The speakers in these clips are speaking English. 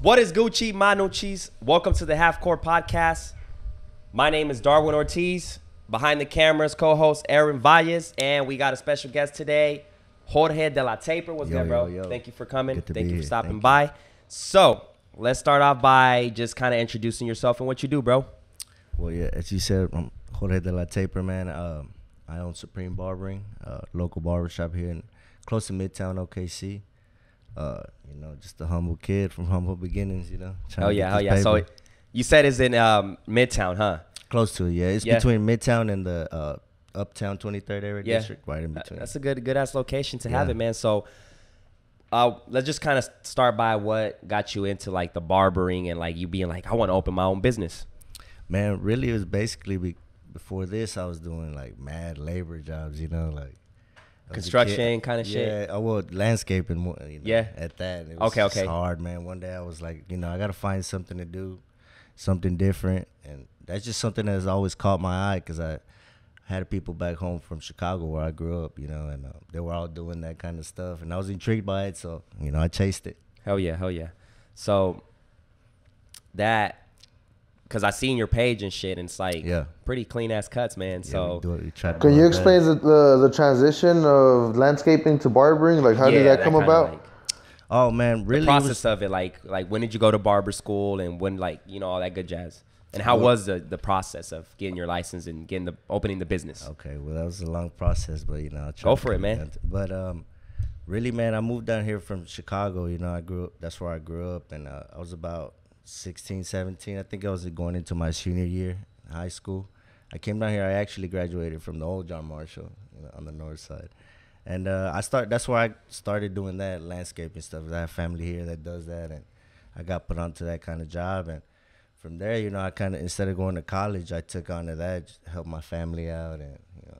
What is Gucci, Manucci's? Welcome to the Half Court Podcast. My name is Darwin Ortiz. Behind the cameras, co-host Aaron Valles, and we got a special guest today, Jorge De la Taper. What's good, bro? Yo. Thank you for coming. Thank you for here. stopping by. So let's start off by just kind of introducing yourself and what you do, bro. Well, yeah, as you said, I'm Jorge De la Taper, man. I own Supreme Barbering, local barbershop here close to Midtown, OKC. Just a humble kid from humble beginnings, Hell yeah. So you said it's in Midtown, huh? Close to it, yeah. It's between Midtown and the Uptown 23rd area district, right in between. That's a good ass location to have it, man. So let's just kind of start by what got you into like the barbering and like you being like, I want to open my own business. Man, really, it was basically before this, I was doing like mad labor jobs, like construction kind of shit. Yeah, well, landscaping more. At that, it was okay. hard, man. One day I was like, I gotta find something to do, something different, and that's just something that has always caught my eye because I had people back home from Chicago where I grew up, and they were all doing that kind of stuff, and I was intrigued by it, so I chased it. Hell yeah. So that. Because I seen your page and shit, and it's like pretty clean ass cuts, man. So can you explain the transition of landscaping to barbering? Like, how did that come about? Like, oh man, really? The process of it, like when did you go to barber school and when, all that good jazz? And how was the process of getting your license and opening the business? Okay, well that was a long process, but I'll try. Go for it, man. But really, man, I moved down here from Chicago. I grew up. That's where I grew up, and I was about 16, 17. I think I was going into my senior year in high school. I came down here. I actually graduated from the old John Marshall on the north side. And that's where I started doing that landscaping stuff. I have family here that does that. And I got put onto that kind of job. And from there, I kind of, instead of going to college, I took on to that, just help my family out. And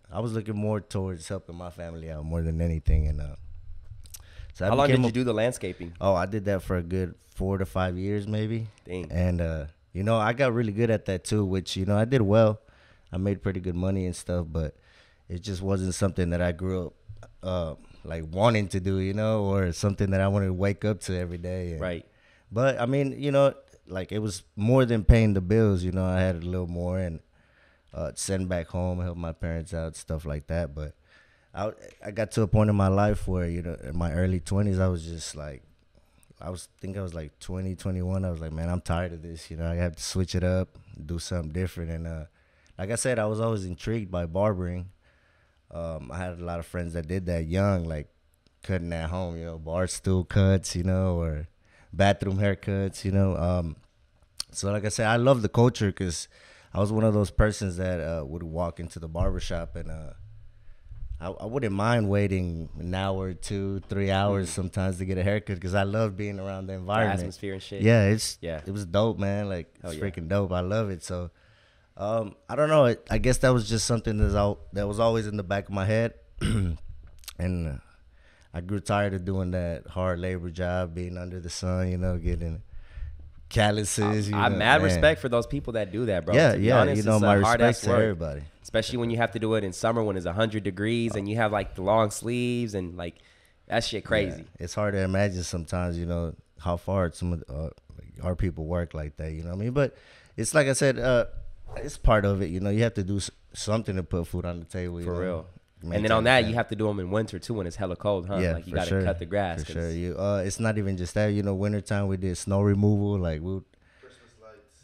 I was looking more towards helping my family out more than anything. And so how long did you do the landscaping? Oh, I did that for a good 4 to 5 years, maybe. Dang. And I got really good at that too, which I did well. I made pretty good money and stuff, but it just wasn't something that I grew up like wanting to do, or something that I wanted to wake up to every day. And, right. But I mean, like it was more than paying the bills. I had a little more and send back home, help my parents out, stuff like that. But I got to a point in my life where, in my early 20s, I was just like, I was like 20, 21. I was like, man, I'm tired of this. I have to switch it up, do something different. And like I said, I was always intrigued by barbering. I had a lot of friends that did that young, like cutting at home, bar stool cuts, or bathroom haircuts, So like I said, I love the culture because I was one of those persons that would walk into the barbershop and I wouldn't mind waiting an hour, 2, 3 hours sometimes to get a haircut because I love being around the environment. The atmosphere and shit. Yeah, it was dope, man. Like, it's freaking dope. I love it. So, I don't know. I guess that was just something that was always in the back of my head. And I grew tired of doing that hard labor job, being under the sun, getting calluses. I'm mad respect for those people that do that, bro. Yeah, to be honest, my respect to everybody. Especially when you have to do it in summer when it's 100 degrees and you have like the long sleeves and like that shit crazy. Yeah. It's hard to imagine sometimes, how far some of our people work like that, what I mean? But it's like I said, it's part of it, you have to do something to put food on the table. For real. And then on that, you have to do them in winter too when it's hella cold, huh? Yeah, like you got to cut the grass. For sure. It's not even just that, wintertime we did snow removal, like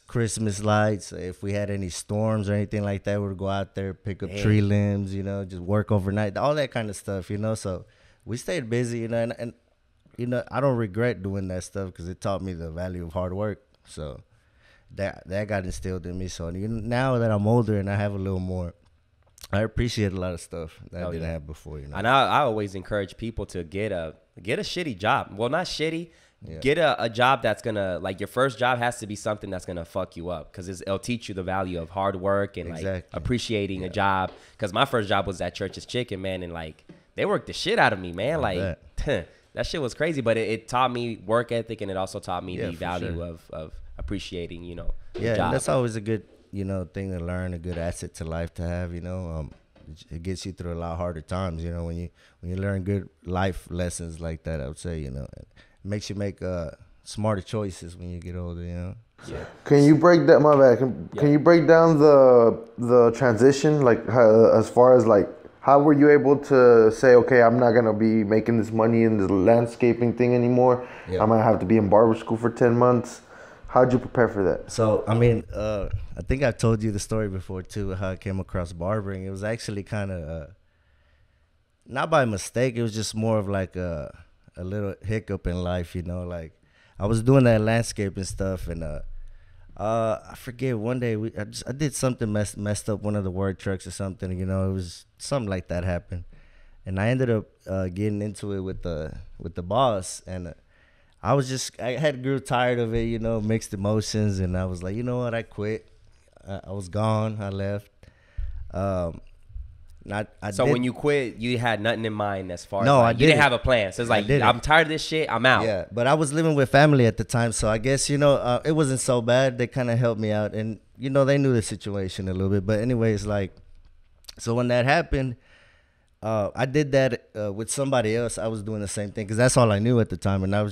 Christmas lights. If we had any storms or anything like that, we'd go out there, pick up tree limbs, just work overnight, all that kind of stuff, So we stayed busy, and I don't regret doing that stuff because it taught me the value of hard work. So that got instilled in me. So now that I'm older and I have a little more, I appreciate a lot of stuff that I didn't have before. And I always encourage people to get a shitty job. Well, not shitty. Yeah. Get a job that's going to, like, your first job has to be something that's going to fuck you up because it'll teach you the value of hard work and, like, appreciating a job. Because my first job was at Church's Chicken, man, and, like, they worked the shit out of me, man. Like, that shit was crazy, but it taught me work ethic and it also taught me the value of appreciating, the job. And that's always a good, thing to learn, a good asset to life to have, it gets you through a lot harder times, when you learn good life lessons like that, I would say, it makes you make smarter choices when you get older, you know. Yeah. Can you break that? My bad. Can you break down the transition, like how, as far as like how were you able to say, okay, I'm not gonna be making this money in the landscaping thing anymore. Yeah. I'm gonna have to be in barber school for 10 months. How'd you prepare for that? So I mean, I think I've told you the story before too, how I came across barbering. It was actually kind of not by mistake. It was just more of like a little hiccup in life, you know. Like I was doing that landscaping stuff, and I forget, one day I did something messed up one of the work trucks or something, you know. It was something like that happened, and I ended up getting into it with the boss, and I had grew tired of it, you know, mixed emotions, and I was like, you know what, I quit. I was gone. I left. So when you quit, you had nothing in mind as far as No, like, I you didn't didn't. have a plan. So it's like, I'm tired of this shit. I'm out. Yeah, but I was living with family at the time, so I guess, you know, it wasn't so bad. They kind of helped me out, and you know, they knew the situation a little bit. But anyways, like, so when that happened, I did that with somebody else. I was doing the same thing because that's all I knew at the time, and I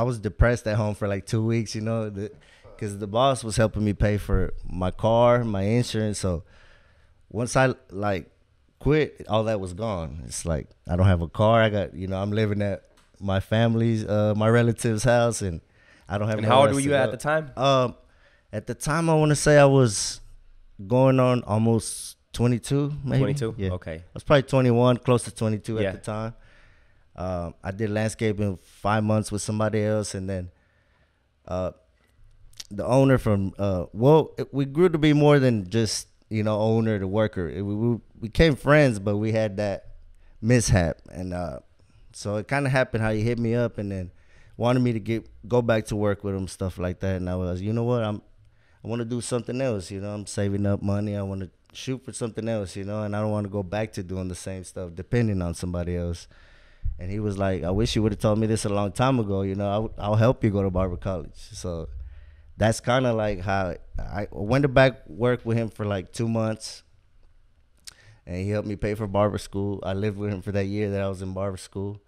was depressed at home for like 2 weeks, you know, because the boss was helping me pay for my car, my insurance. So once I like quit, all that was gone. It's like I don't have a car. I got, you know, I'm living at my family's, my relative's house, and I don't have. And how old were you at the time? At the time, I want to say I was going on almost 22, maybe. 22. Yeah. Okay. I was probably 21, close to 22 at the time. I did landscaping 5 months with somebody else, and then the owner from we grew to be more than just, you know, owner to worker. We became friends, but we had that mishap, and so it kind of happened how he hit me up and then wanted me to go back to work with him, stuff like that. And I was, you know what, I want to do something else, you know. I'm saving up money. I want to shoot for something else, you know, and I don't want to go back to doing the same stuff, depending on somebody else. And he was like, I wish you would have told me this a long time ago, you know. I'll help you go to barber college. So that's kind of like how I went back work with him for like 2 months, and he helped me pay for barber school. I lived with him for that year that I was in barber school,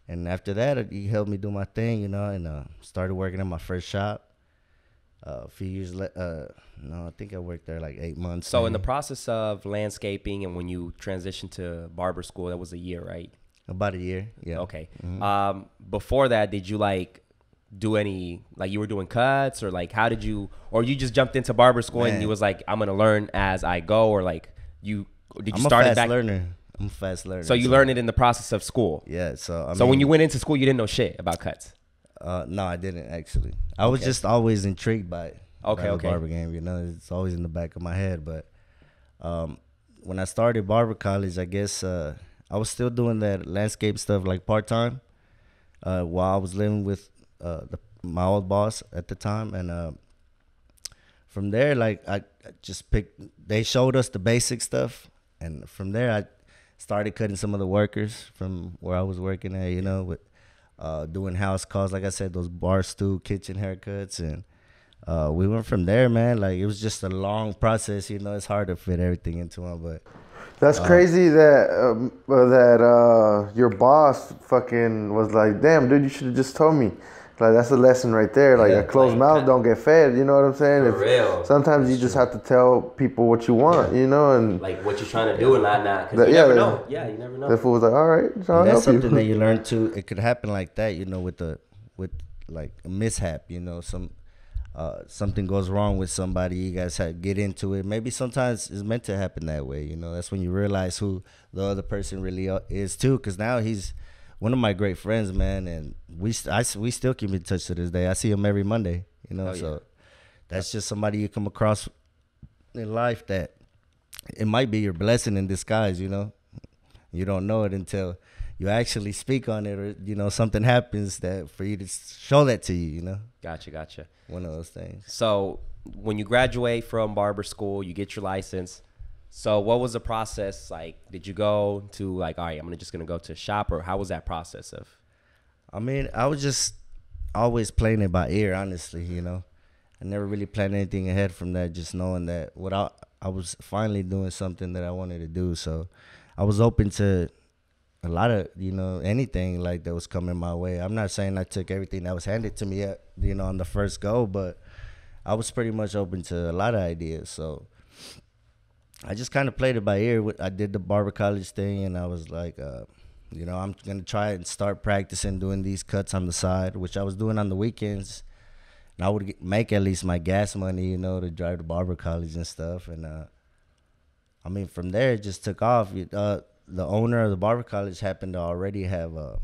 and after that, he helped me do my thing, you know, and started working at my first shop. A few years no, I think I worked there like 8 months. So in the process of landscaping and when you transitioned to barber school, that was a year, right? About a year, yeah. Okay. Mm-hmm. Before that, did you like do any, like you were doing cuts, or like how did you, or you just jumped into barber school and you was like, I'm gonna learn as I go, or like did you start it back? I'm a fast learner. So you learned it in the process of school. Yeah. So I mean, when you went into school, you didn't know shit about cuts. No, I didn't actually. I was just always intrigued by it. Okay. The barber game, you know, it's always in the back of my head. But when I started barber college, I guess I was still doing that landscape stuff like part time while I was living with my old boss at the time, and from there, like I just picked. They showed us the basic stuff, and from there I started cutting some of the workers from where I was working at, you know, with doing house calls, like I said, those bar stool kitchen haircuts, and we went from there, man. Like it was just a long process, you know. It's hard to fit everything into one, but that's crazy that your boss fucking was like, damn, dude, you should have just told me. Like that's a lesson right there. Like a closed mouth don't get fed. You know what I'm saying? For real. Sometimes you just have to tell people what you want, you know, and like what you're trying to do and not. Cause you never know. Yeah, you never know. The fool was like, all right, so that's something that you learn too. It could happen like that, you know, with like a mishap, you know, something goes wrong with somebody. You guys get into it. Maybe sometimes it's meant to happen that way, you know. That's when you realize who the other person really is too. Because now he's one of my great friends, man, and we still keep in touch to this day. I see him every Monday, you know. So that's just somebody you come across in life that it might be your blessing in disguise, you know. You don't know it until you actually speak on it, or you know something happens that for you to show that to you, you know. Gotcha. One of those things. So when you graduate from barber school, you get your license. So what was the process like? Did you go to like, all right, I'm just gonna go to a shop, or how was that process of? I mean, I was just always playing it by ear, honestly, you know. I never really planned anything ahead from that, just knowing that I was finally doing something that I wanted to do. So I was open to a lot of, you know, anything like that was coming my way. I'm not saying I took everything that was handed to me, you know, on the first go, but I was pretty much open to a lot of ideas. So I just kind of played it by ear. I did the barber college thing, and I was like, you know, I'm going to try and start practicing doing these cuts on the side, which I was doing on the weekends. And I would make at least my gas money, you know, to drive to barber college and stuff. And, I mean, from there, it just took off. The owner of the barber college happened to already have a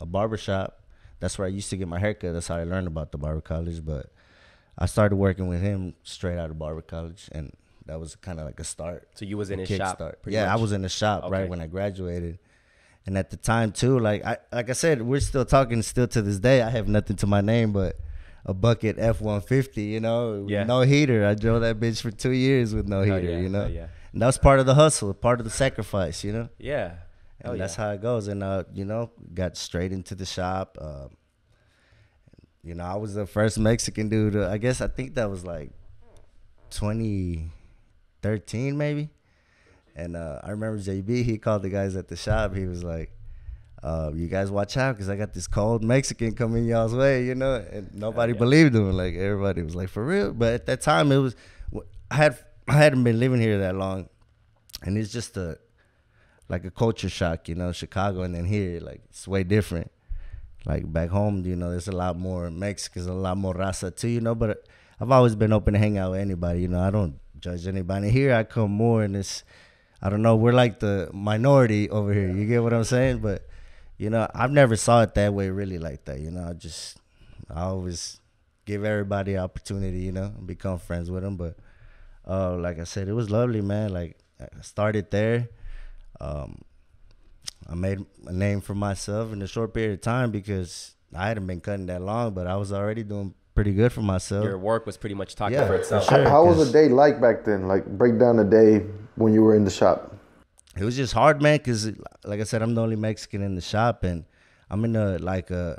barbershop. That's where I used to get my haircut. That's how I learned about the barber college. But I started working with him straight out of barber college, and that was kind of like a start. So you was in his shop? Yeah, much. I was in the shop right when I graduated. And at the time, too, like I said, we're still talking still to this day. I have nothing to my name but a bucket F-150, you know, with no heater. I drove that bitch for 2 years with no heater, you know. And that was part of the hustle, part of the sacrifice, you know. Yeah. And that's how it goes. And, you know, got straight into the shop. You know, I was the first Mexican dude. I think that was like 2013 maybe. And I remember JB, he called the guys at the shop. He was like, you guys watch out because I got this cold Mexican coming y'all's way, you know. And nobody believed him. Like, everybody was like, for real? But at that time, it was, I hadn't been living here that long. And it's just like a culture shock, you know, Chicago and then here, like, it's way different. Like, back home, you know, there's a lot more Mexicans, a lot more raza too, you know. But I've always been open to hang out with anybody, you know. I don't judge anybody. Here I come more and it's, I don't know, we're like the minority over here. You get what I'm saying? But, you know, I've never saw it that way really like that, you know. I always give everybody an opportunity, you know, and become friends with them. But, like I said, it was lovely, man. Like, I started there. I made a name for myself in a short period of time because I hadn't been cutting that long, but I was already doing pretty good for myself. Your work was pretty much talking for itself. Sure, how was a day like back then? Like, break down a day when you were in the shop. It was just hard, man, because, like I said, I'm the only Mexican in the shop, and I'm in the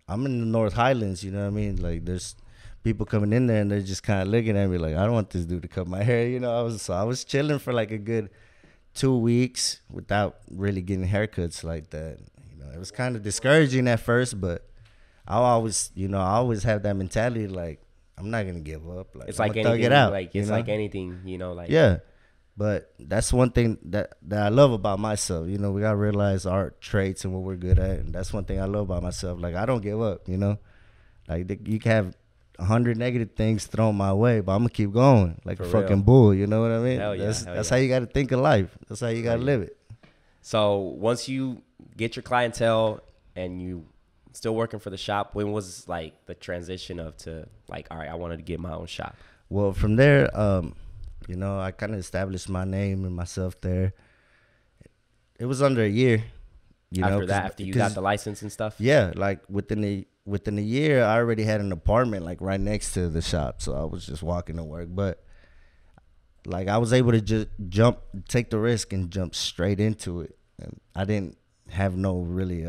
North Highlands, you know what I mean? Like, there's people coming in there, and they're just kind of looking at me like, I don't want this dude to cut my hair, you know? I was chilling for, like, a good 2 weeks without really getting haircuts like that. You know, it was kind of discouraging at first, but I always have that mentality, like, I'm not going to give up. Like, it's like anything, thug it out, like, it's like anything, you know, like. Yeah. But that's one thing that I love about myself. You know, we got to realize our traits and what we're good at. And that's one thing I love about myself. Like, I don't give up, you know. Like, you can have 100 negative things thrown my way, but I'm going to keep going like a fucking bull. You know what I mean? Hell yeah, that's how you got to think of life. That's how you got to live it. So once you get your clientele and you still working for the shop, when was, like, the transition to, like, all right, I wanted to get my own shop? Well, from there, you know, I kind of established my name and myself there. It was under a year. After you got the license and stuff? Yeah, like within a year, I already had an apartment like right next to the shop, so I was just walking to work. But like I was able to just take the risk and jump straight into it. And I didn't have no really,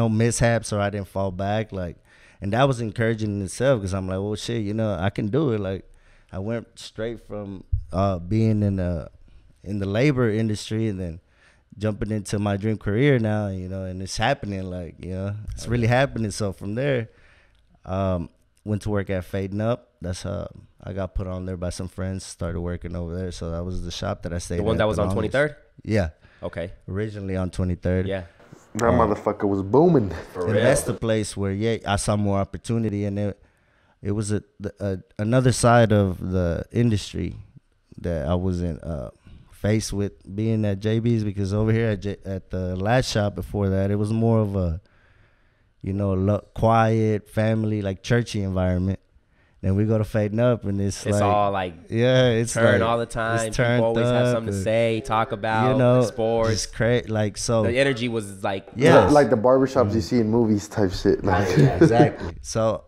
mishaps, or I didn't fall back. Like, and that was encouraging in itself because I'm like, well, shit, you know, I can do it. Like, I went straight from being in the labor industry and then jumping into my dream career now, you know, and it's happening, like, you know, it's really happening. So from there, went to work at Fading Up. That's I got put on there by some friends, started working over there. So that was the shop that I stayed at. The one that was on 23rd? Yeah. Okay. Originally on 23rd. Yeah. That motherfucker was booming. For and real. that's the place where, I saw more opportunity, and it was another side of the industry that I wasn't faced with being at JB's, because over here at the last shop before that, it was more of a, you know, quiet, family, like churchy environment. Then we go to Fading Up, and it's like, all like, it's turn like, all the time. it's People always have up, something to say, talk about, you know, sports. Just crazy, like, so the energy was like, like the barbershops you see in movies type shit. Like, yeah, exactly. So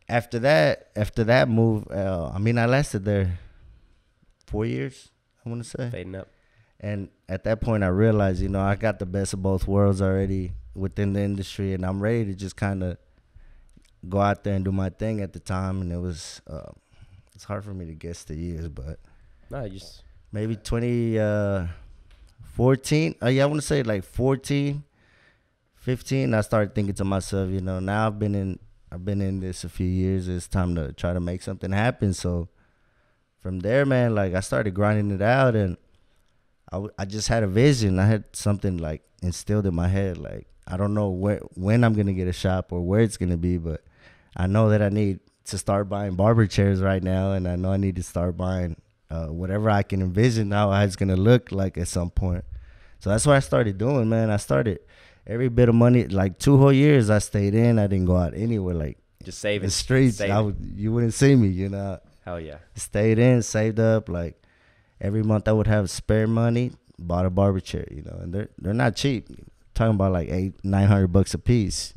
after that move, I lasted there 4 years, I want to say. Fading Up. And at that point, I realized, you know, I got the best of both worlds already within the industry, and I'm ready to just kind of go out there and do my thing at the time. And it was, it's hard for me to guess the years, but No, just maybe 2014, 14. Yeah, I want to say like 14, 15. I started thinking to myself, you know, now I've been in this a few years. It's time to try to make something happen. So from there, man, like I started grinding it out, and I just had a vision. I had something like instilled in my head. Like, I don't know when I'm going to get a shop or where it's going to be, but I know that I need to start buying barber chairs right now. And I know I need to start buying whatever I can envision how it's going to look like at some point. So that's what I started doing, man. I started every bit of money, like 2 whole years I stayed in. I didn't go out anywhere, like just saving the streets. You wouldn't see me, you know. Hell yeah. Stayed in, saved up, like every month I would have spare money, bought a barber chair, you know, and they're not cheap. Talking about like $800-900 a piece.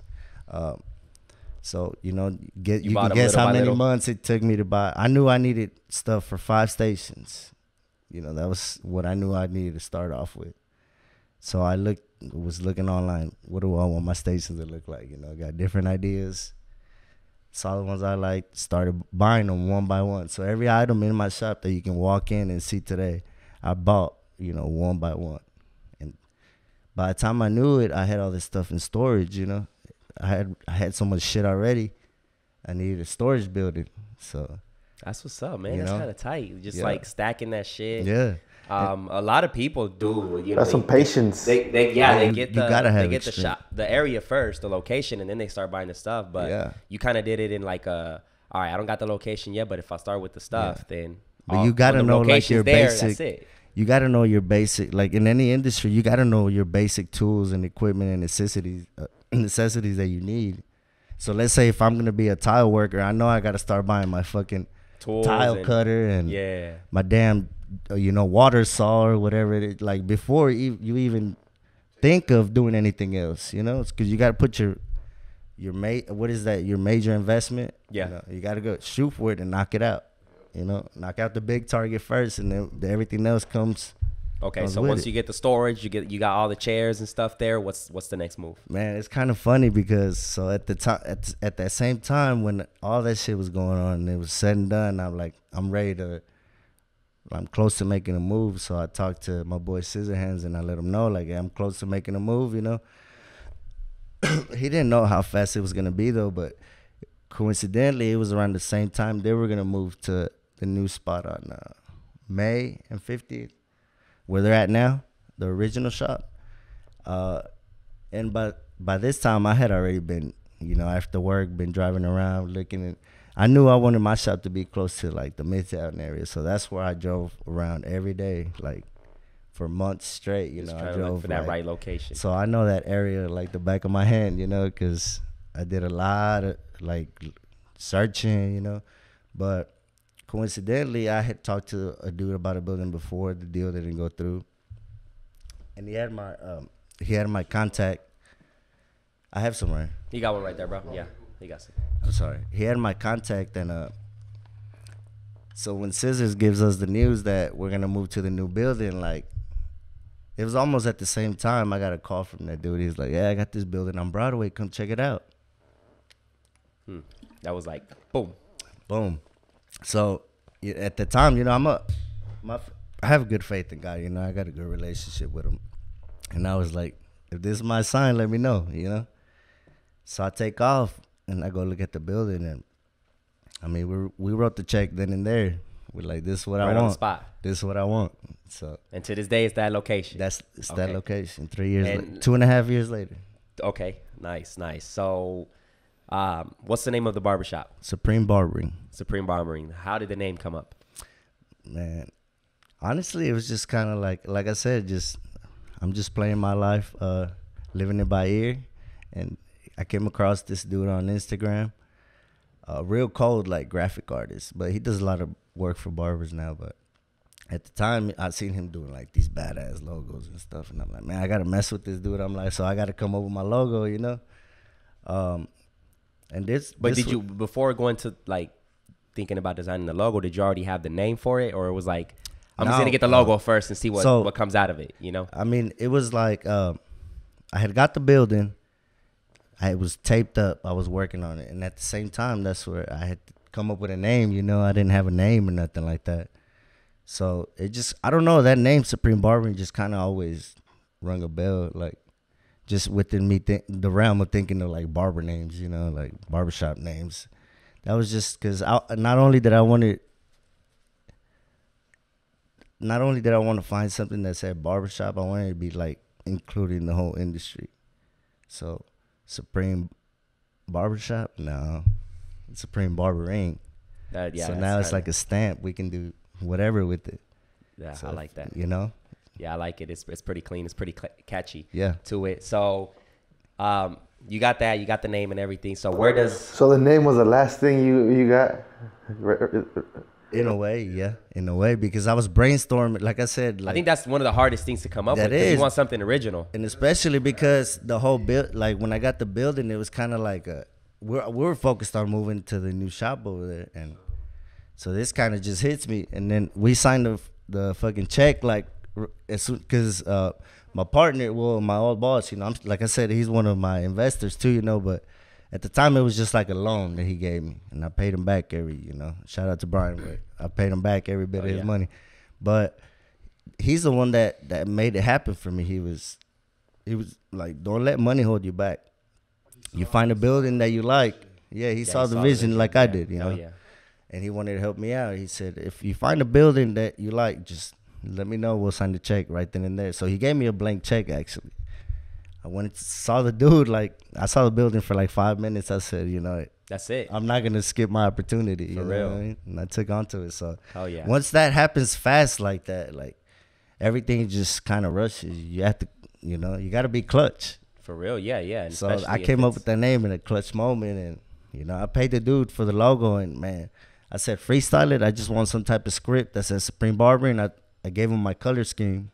So, you know, you can guess how many months it took me to buy. I knew I needed stuff for 5 stations. You know, that was what I knew I needed to start off with. So I was looking online. What do I want my stations to look like? You know, got different ideas. Saw the ones I liked, started buying them one by one. So every item in my shop that you can walk in and see today, I bought, you know, one by one. And by the time I knew it, I had all this stuff in storage, you know. I had so much shit already. I needed a storage building. So that's what's up, man. That's kind of tight. Just like stacking that shit. Yeah. A lot of people do. You know, that's some patience. They get the shop, the area first, the location, and then they start buying the stuff. But you kind of did it in like all right, I don't got the location yet, but if I start with the stuff, then but you gotta know like your basic. That's it. You gotta know your basic. Like in any industry, you gotta know your basic tools and equipment and necessities that you need. So let's say if I'm gonna be a tile worker, I know I gotta start buying my fucking tools, tile cutter, and my damn water saw or whatever it is, like before you even think of doing anything else, you know. It's because you got to put your major investment, you got to go shoot for it and knock it out, you know, knock out the big target first, and then everything else comes so once you get the storage, you got all the chairs and stuff there, what's the next move? Man, it's kind of funny because so at the time at that same time when all that shit was going on and it was said and done, I'm close to making a move. So I talked to my boy Scissorhands and I let him know, like, hey, I'm close to making a move, you know. He didn't know how fast it was going to be, though, but coincidentally, it was around the same time they were going to move to the new spot on May and 50th, where they're at now, the original shop. And by this time, I had already been, you know, after work, been driving around looking at. I knew I wanted my shop to be close to like the Midtown area, so that's where I drove around every day, like for months straight. You know, I drove for that right location. So I know that area like the back of my hand, you know, because I did a lot of like searching, you know. But coincidentally, I had talked to a dude about a building before the deal didn't go through, and he had my contact. I have some right. You got one right there, bro. Yeah. He got some. I'm sorry. He had my contact, and so when Scissors gives us the news that we're gonna move to the new building, like it was almost at the same time. I got a call from that dude. He's like, "Yeah, I got this building on Broadway. Come check it out." That was like boom, boom. So at the time, you know, I have good faith in God. You know, I got a good relationship with him, and I was like, if this is my sign, let me know. You know, so I take off. And I go look at the building, and I mean, we wrote the check then and there. We're like, this is what I want. On the spot. This is what I want. So. And to this day, it's that location. That location. 3 years later, 2.5 years later. Okay, nice. So, what's the name of the barbershop? Supreme Barbering. Supreme Barbering. How did the name come up? Man, honestly, it was just kind of like I said, I'm just playing my life, living it by ear, and I came across this dude on Instagram, real cold, like graphic artist, but he does a lot of work for barbers now. But at the time, I seen him doing like these badass logos and stuff, and I'm like, man, I gotta mess with this dude. I'm like, so I gotta come up with my logo, you know. And this. But did you, before going to like thinking about designing the logo, did you already have the name for it, or it was like, I'm just gonna get the logo first and see what comes out of it, you know? I mean, it was like I had got the building. I was taped up. I was working on it. And at the same time, that's where I had to come up with a name. You know, I didn't have a name or nothing like that. So it just, I don't know, that name Supreme Barbering just kind of always rung a bell, like just within me, the realm of thinking of like barber names, you know, like barbershop names. That was just because not only did I want to find something that said barbershop, I wanted to be like including the whole industry. So Supreme Barbershop, no, Supreme Barbering. So now it's like a stamp. We can do whatever with it. Yeah, so, I like that. You know? Yeah, I like it. It's pretty clean. It's pretty catchy. Yeah. To it. So, you got that. You got the name and everything. So where does? So the name was the last thing you got. In a way, yeah. In a way, because I was brainstorming. Like I said, I think that's one of the hardest things to come up with. Because you want something original. And especially because the whole build, like when I got the building, it was kind of like we were focused on moving to the new shop over there, and so this kind of just hits me. And then we signed the fucking check like as soon, because my partner, well, my old boss, you know, like I said, he's one of my investors too, you know, but at the time it was just like a loan that he gave me, and I paid him back shout out to Brian, but I paid him back every bit of his money. But he's the one that made it happen for me. He was like, don't let money hold you back. You find a building that you like. Yeah, he saw the vision like I did, you know. And he wanted to help me out. He said, if you find a building that you like, just let me know. We'll sign the check right then and there. So he gave me a blank check, actually. I saw the dude, like, I saw the building for like 5 minutes. I said, you know, that's it. I'm not going to skip my opportunity. For you real. know what I mean? And I took onto it. So yeah. Once that happens fast like that, like, everything just kind of rushes. You have to, you know, you got to be clutch. For real, yeah. And so I came up with that name in a clutch moment, and, you know, I paid the dude for the logo, and, man, I said, freestyle it. I just want some type of script that says Supreme Barber, and I gave him my color scheme,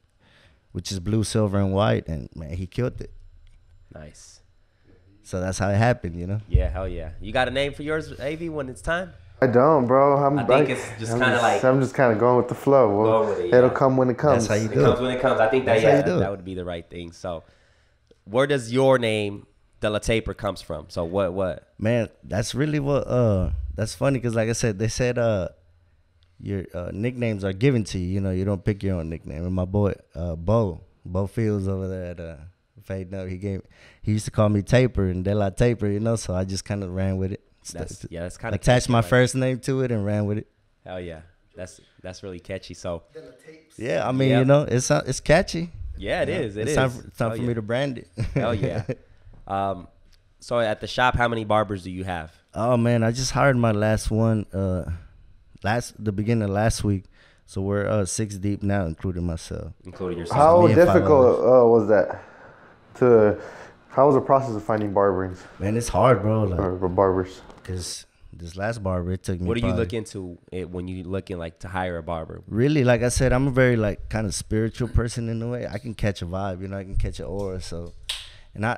which is blue, silver, and white, and, man, he killed it. Nice. So that's how it happened, you know? Yeah, hell yeah. You got a name for yours, AV, when it's time? I don't, bro. I think it's just kind of like... I'm just kind of going with the flow. Well, with it, it'll come when it comes. That's how you do it. Comes when it comes. I think that would be the right thing. So where does your name, De La Taper, comes from? So what? Man, that's really what... That's funny because, like I said, they said your nicknames are given to you. You know, you don't pick your own nickname. And my boy, Bo Fields over there at Fade Note, he used to call me Taper and De La Taper, you know, so I just kind of ran with it. That's kind of attached my first name to it and ran with it. Hell yeah. That's really catchy. So yeah, I mean, you know, it's catchy. Yeah, it is. It's time for me to brand it. Hell yeah. So at the shop, how many barbers do you have? Oh man, I just hired my last one the beginning of last week. So we're 6 deep now, including myself. Including yourself. How difficult was that? How was the process of finding barberings? Man, it's hard, bro. Like, or barbers. Because this last barber, it took me. What do you look into when you looking like to hire a barber? Really, like I said, I'm a very like kind of spiritual person in a way. I can catch a vibe, you know, I can catch an aura. So, and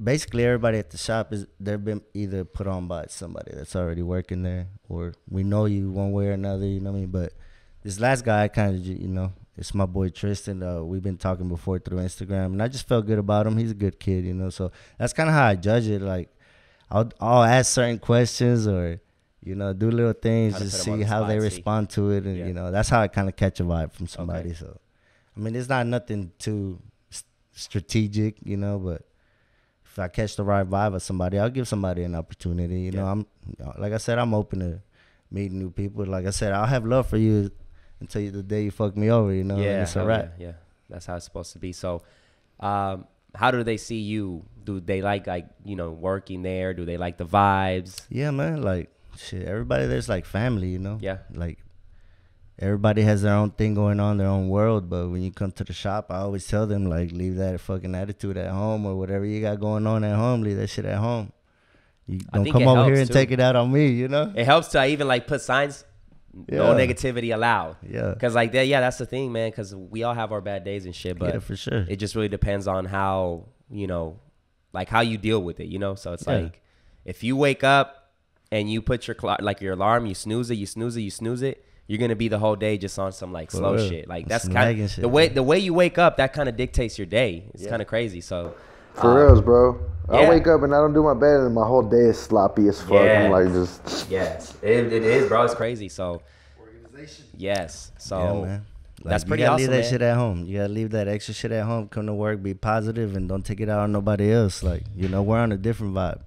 basically everybody at the shop they've been either put on by somebody that's already working there, or we know you one way or another, you know what I mean? But this last guy, I kind of, you know, it's my boy Tristan. We've been talking before through Instagram, and I just felt good about him. He's a good kid, you know. So that's kind of how I judge it. Like, I'll ask certain questions, or, you know, do little things to see how they respond to it, and you know, that's how I kind of catch a vibe from somebody. Okay. So, I mean, it's not nothing too strategic, you know, but if I catch the right vibe of somebody, I'll give somebody an opportunity. You know, like I said, I'm open to meeting new people. Like I said, I'll have love for you until the day you fuck me over, you know. Yeah, it's a wrap. Yeah, that's how it's supposed to be. So, how do they see you? Do they like you know, working there? Do they like the vibes? Yeah, man. Like, shit, everybody there's like family, you know. Yeah. Like, everybody has their own thing going on, their own world. But when you come to the shop, I always tell them, like, leave that fucking attitude at home, or whatever you got going on at home, leave that shit at home. You don't come over here and take it out on me, you know. It helps to even like put signs. Yeah. No negativity allowed. Yeah. Because like that, that's the thing, man. Because we all have our bad days and shit, but for sure, it just really depends on how, you know, like how you deal with it, you know. So it's like, if you wake up and you put your alarm, you snooze it, you're gonna be the whole day just on some like slow shit. Like that's kind of the way you wake up. That kind of dictates your day. It's kind of crazy. So for reals, bro. I wake up and I don't do my bed, and my whole day is sloppy as fuck. I'm like, just it is, bro. It's crazy. So Yes. So Yeah, man. Like, that's pretty you gotta awesome, leave that man. shit at home. You gotta leave that extra shit at home. Come to work, be positive, and don't take it out on nobody else. Like, you know, we're on a different vibe.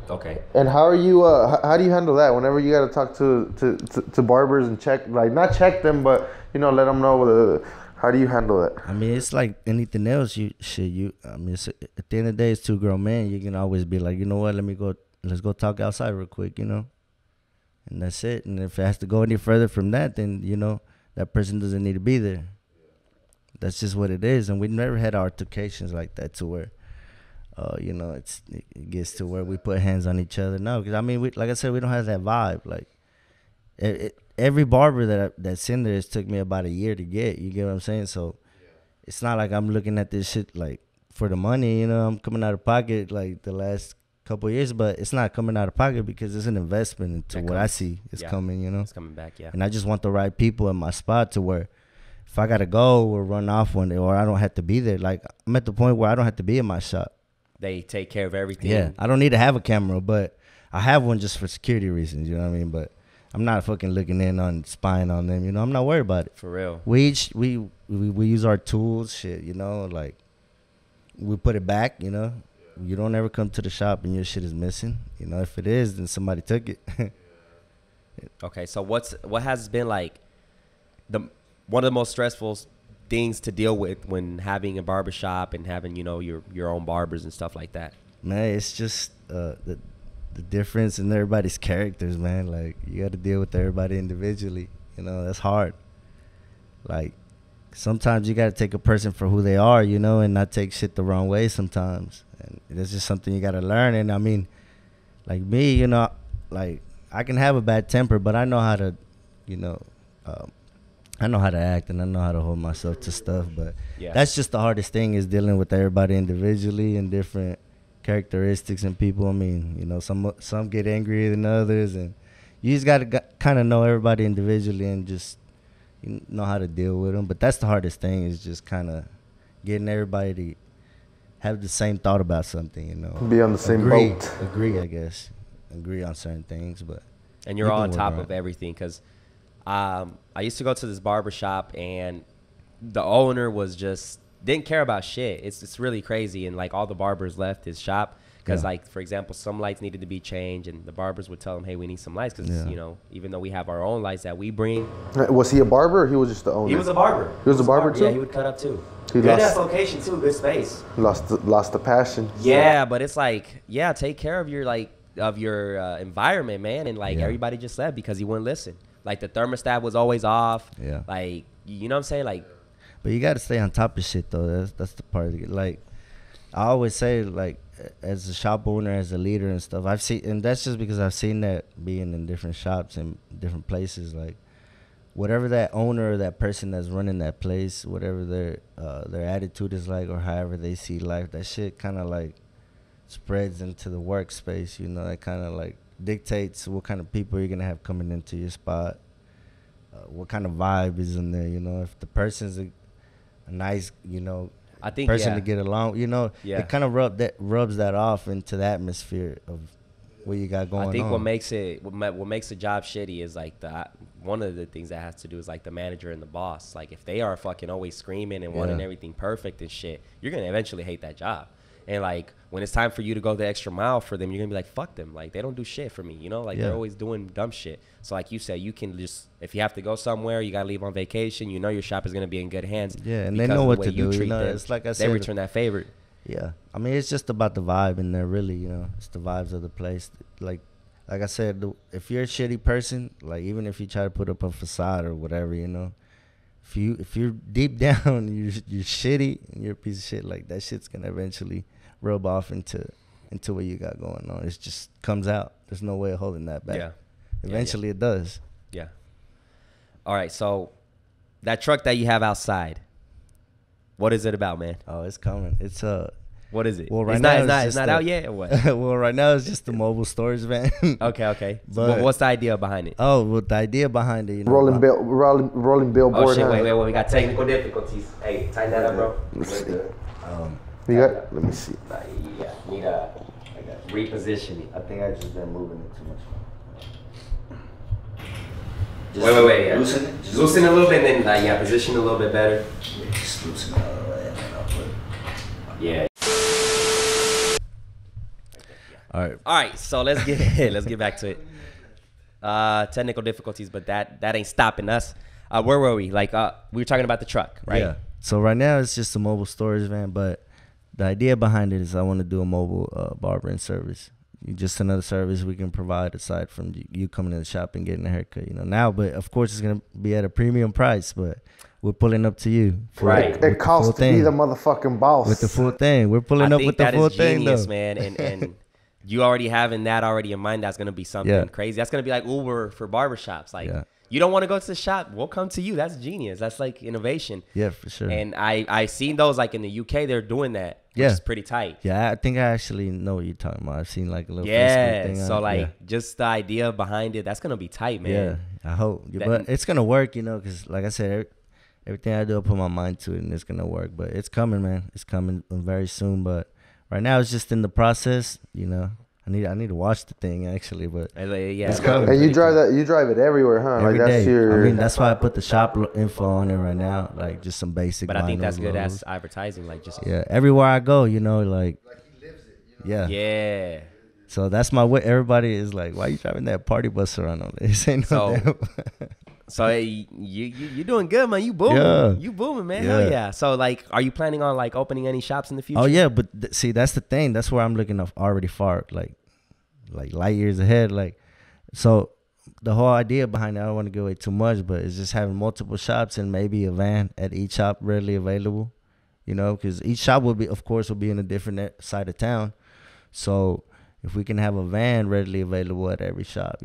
Okay. And how are you? How do you handle that? Whenever you got to talk to barbers and check, like not check them, but you know, let them know. How do you handle that? I mean, it's like anything else. I mean, at the end of the day, it's two grown men. You can always be like, you know what? Let's go talk outside real quick, you know, and that's it. And if it has to go any further from that, then you know that person doesn't need to be there. That's just what it is. And we never had altercations like that to where, you know, it gets to where we put hands on each other. No, because I mean, like I said, we don't have that vibe. Like every barber that's in there, it took me about a year to get. You get what I'm saying? So it's not like I'm looking at this shit like for the money. You know, I'm coming out of pocket like the last couple of years, but it's not coming out of pocket because it's an investment into what I see is coming. You know, it's coming back. Yeah. And I just want the right people in my spot to where if I gotta go or run off one day or I don't have to be there, like I'm at the point where I don't have to be in my shop. They take care of everything. Yeah, I don't need to have a camera, but I have one just for security reasons. You know what I mean? But I'm not fucking looking in on spying on them. You know, I'm not worried about it. For real. We use our tools. Shit, you know, like we put it back. You know, you don't ever come to the shop and your shit is missing. You know, if it is, then somebody took it. Okay, so what has been like one of the most stressful things to deal with when having a barbershop and having, you know, your own barbers and stuff like that? Man, it's just the difference in everybody's characters, man. Like, you got to deal with everybody individually. You know, that's hard. Like, sometimes you got to take a person for who they are, you know, and not take shit the wrong way sometimes. And that's just something you got to learn. And, I mean, like me, you know, like, I can have a bad temper, but I know how to, you know, I know how to act and I know how to hold myself to stuff. But that's just the hardest thing is dealing with everybody individually and different characteristics and people. I mean, you know, some get angrier than others, and you just got to kind of know everybody individually and just know how to deal with them. But that's the hardest thing is just kind of getting everybody to have the same thought about something, you know. Be on the same boat. Agree, I guess. Agree on certain things, but. And you're on top of everything because I used to go to this barbershop and the owner was just didn't care about shit. It's really crazy. And like all the barbers left his shop because like, for example, some lights needed to be changed and the barbers would tell them, hey, we need some lights because, you know, even though we have our own lights that we bring. Was he a barber or he was just the owner? He was a barber. He was a barber too? Yeah, he would cut up too. Good ass location too, good space. Lost the passion. Yeah, but it's like, take care of your environment, man. And like everybody just left because he wouldn't listen. Like the thermostat was always off. Yeah. Like, you know what I'm saying? Like, but you got to stay on top of shit though. That's the part. Like, I always say, like, as a shop owner, as a leader and stuff, I've seen, and that's just because I've seen that being in different shops and different places. Like, whatever that owner or that person that's running that place, whatever their attitude is like, or however they see life, that shit kind of like spreads into the workspace. You know, that kind of like dictates what kind of people you're gonna have coming into your spot, what kind of vibe is in there. You know, if the person's a nice, you know, I think person to get along, you know, it kind of rubs that off into the atmosphere of what you got going on. I think what makes a job shitty is like one of the things that has to do is like the manager and the boss. Like if they are fucking always screaming and wanting everything perfect and shit, you're gonna eventually hate that job. And like when it's time for you to go the extra mile for them, you're gonna be like, fuck them. Like they don't do shit for me, you know? Like they're always doing dumb shit. So like you said, you can just, if you have to go somewhere, you gotta leave on vacation, you know your shop is gonna be in good hands. Yeah, and they know what to do. You know, it's like I said, they return that favor. Yeah, I mean it's just about the vibe in there, really. You know, it's the vibes of the place. Like I said, if you're a shitty person, like even if you try to put up a facade or whatever, you know, if you're deep down, you're shitty and you're a piece of shit. Like that shit's gonna eventually rub off into what you got going on. It just comes out. There's no way of holding that back. Yeah. Eventually it does. Yeah. All right, so that truck that you have outside, what is it about, man? Oh, it's coming. It's what is it? Well, right it's not out yet or what? Well, right now it's just the mobile storage van. Okay. But what's the idea behind it? Oh, well, the idea behind it, you know, rolling billboard. Oh shit! Wait, we got technical difficulties. Hey, tighten that up, bro. You got? Let me see. Need a repositioning. I think I just been moving it too much. Wait. Yeah. Loosen it. Just loosen a little bit, and then position a little bit better. Yeah, just loosen it all the way, and then I'll put it. Yeah. All right. So let's get back to it. Technical difficulties, but that ain't stopping us. Where were we? Like we were talking about the truck, right? Yeah. So right now it's just a mobile storage van, but the idea behind it is I want to do a mobile barbering service. Just another service we can provide aside from you coming to the shop and getting a haircut, now. But of course, it's gonna be at a premium price. But we're pulling up to you. Right. It costs to be the motherfucking boss. With the full thing, we're pulling up with the full thing, genius, though. man. And you already having that already in mind. That's gonna be something crazy. That's gonna be like Uber for barbershops. Like you don't want to go to the shop, we'll come to you. That's genius. That's like innovation. Yeah, for sure. And I seen those like in the UK. They're doing that. Which is pretty tight. Yeah, I think I actually know what you're talking about. I've seen like a little Facebook thing. So like just the idea behind it, that's gonna be tight, man. Yeah, I hope. But it's gonna work, because like I said, everything I do, I put my mind to it, and it's gonna work. But it's coming, man. It's coming very soon. But right now, it's just in the process. I need to watch the thing actually, but it's coming. And you drive it everywhere, huh? Every like that's day. your. That's why I put the shop info on it right now, like just some basic. But I think that's good as advertising, like just everywhere I go, like he lives it. Yeah. So that's my way. Everybody is like, "Why are you driving that party bus around on this?" Ain't no So you doing good, man. You booming. Yeah. You booming, man. Hell yeah. So like, are you planning on like opening any shops in the future? Oh yeah, but see, that's the thing. That's where I'm looking already far, like light years ahead. Like, so the whole idea behind it, I don't want to give away too much, but it's just having multiple shops and maybe a van at each shop readily available. Because each shop will be in a different side of town. So if we can have a van readily available at every shop,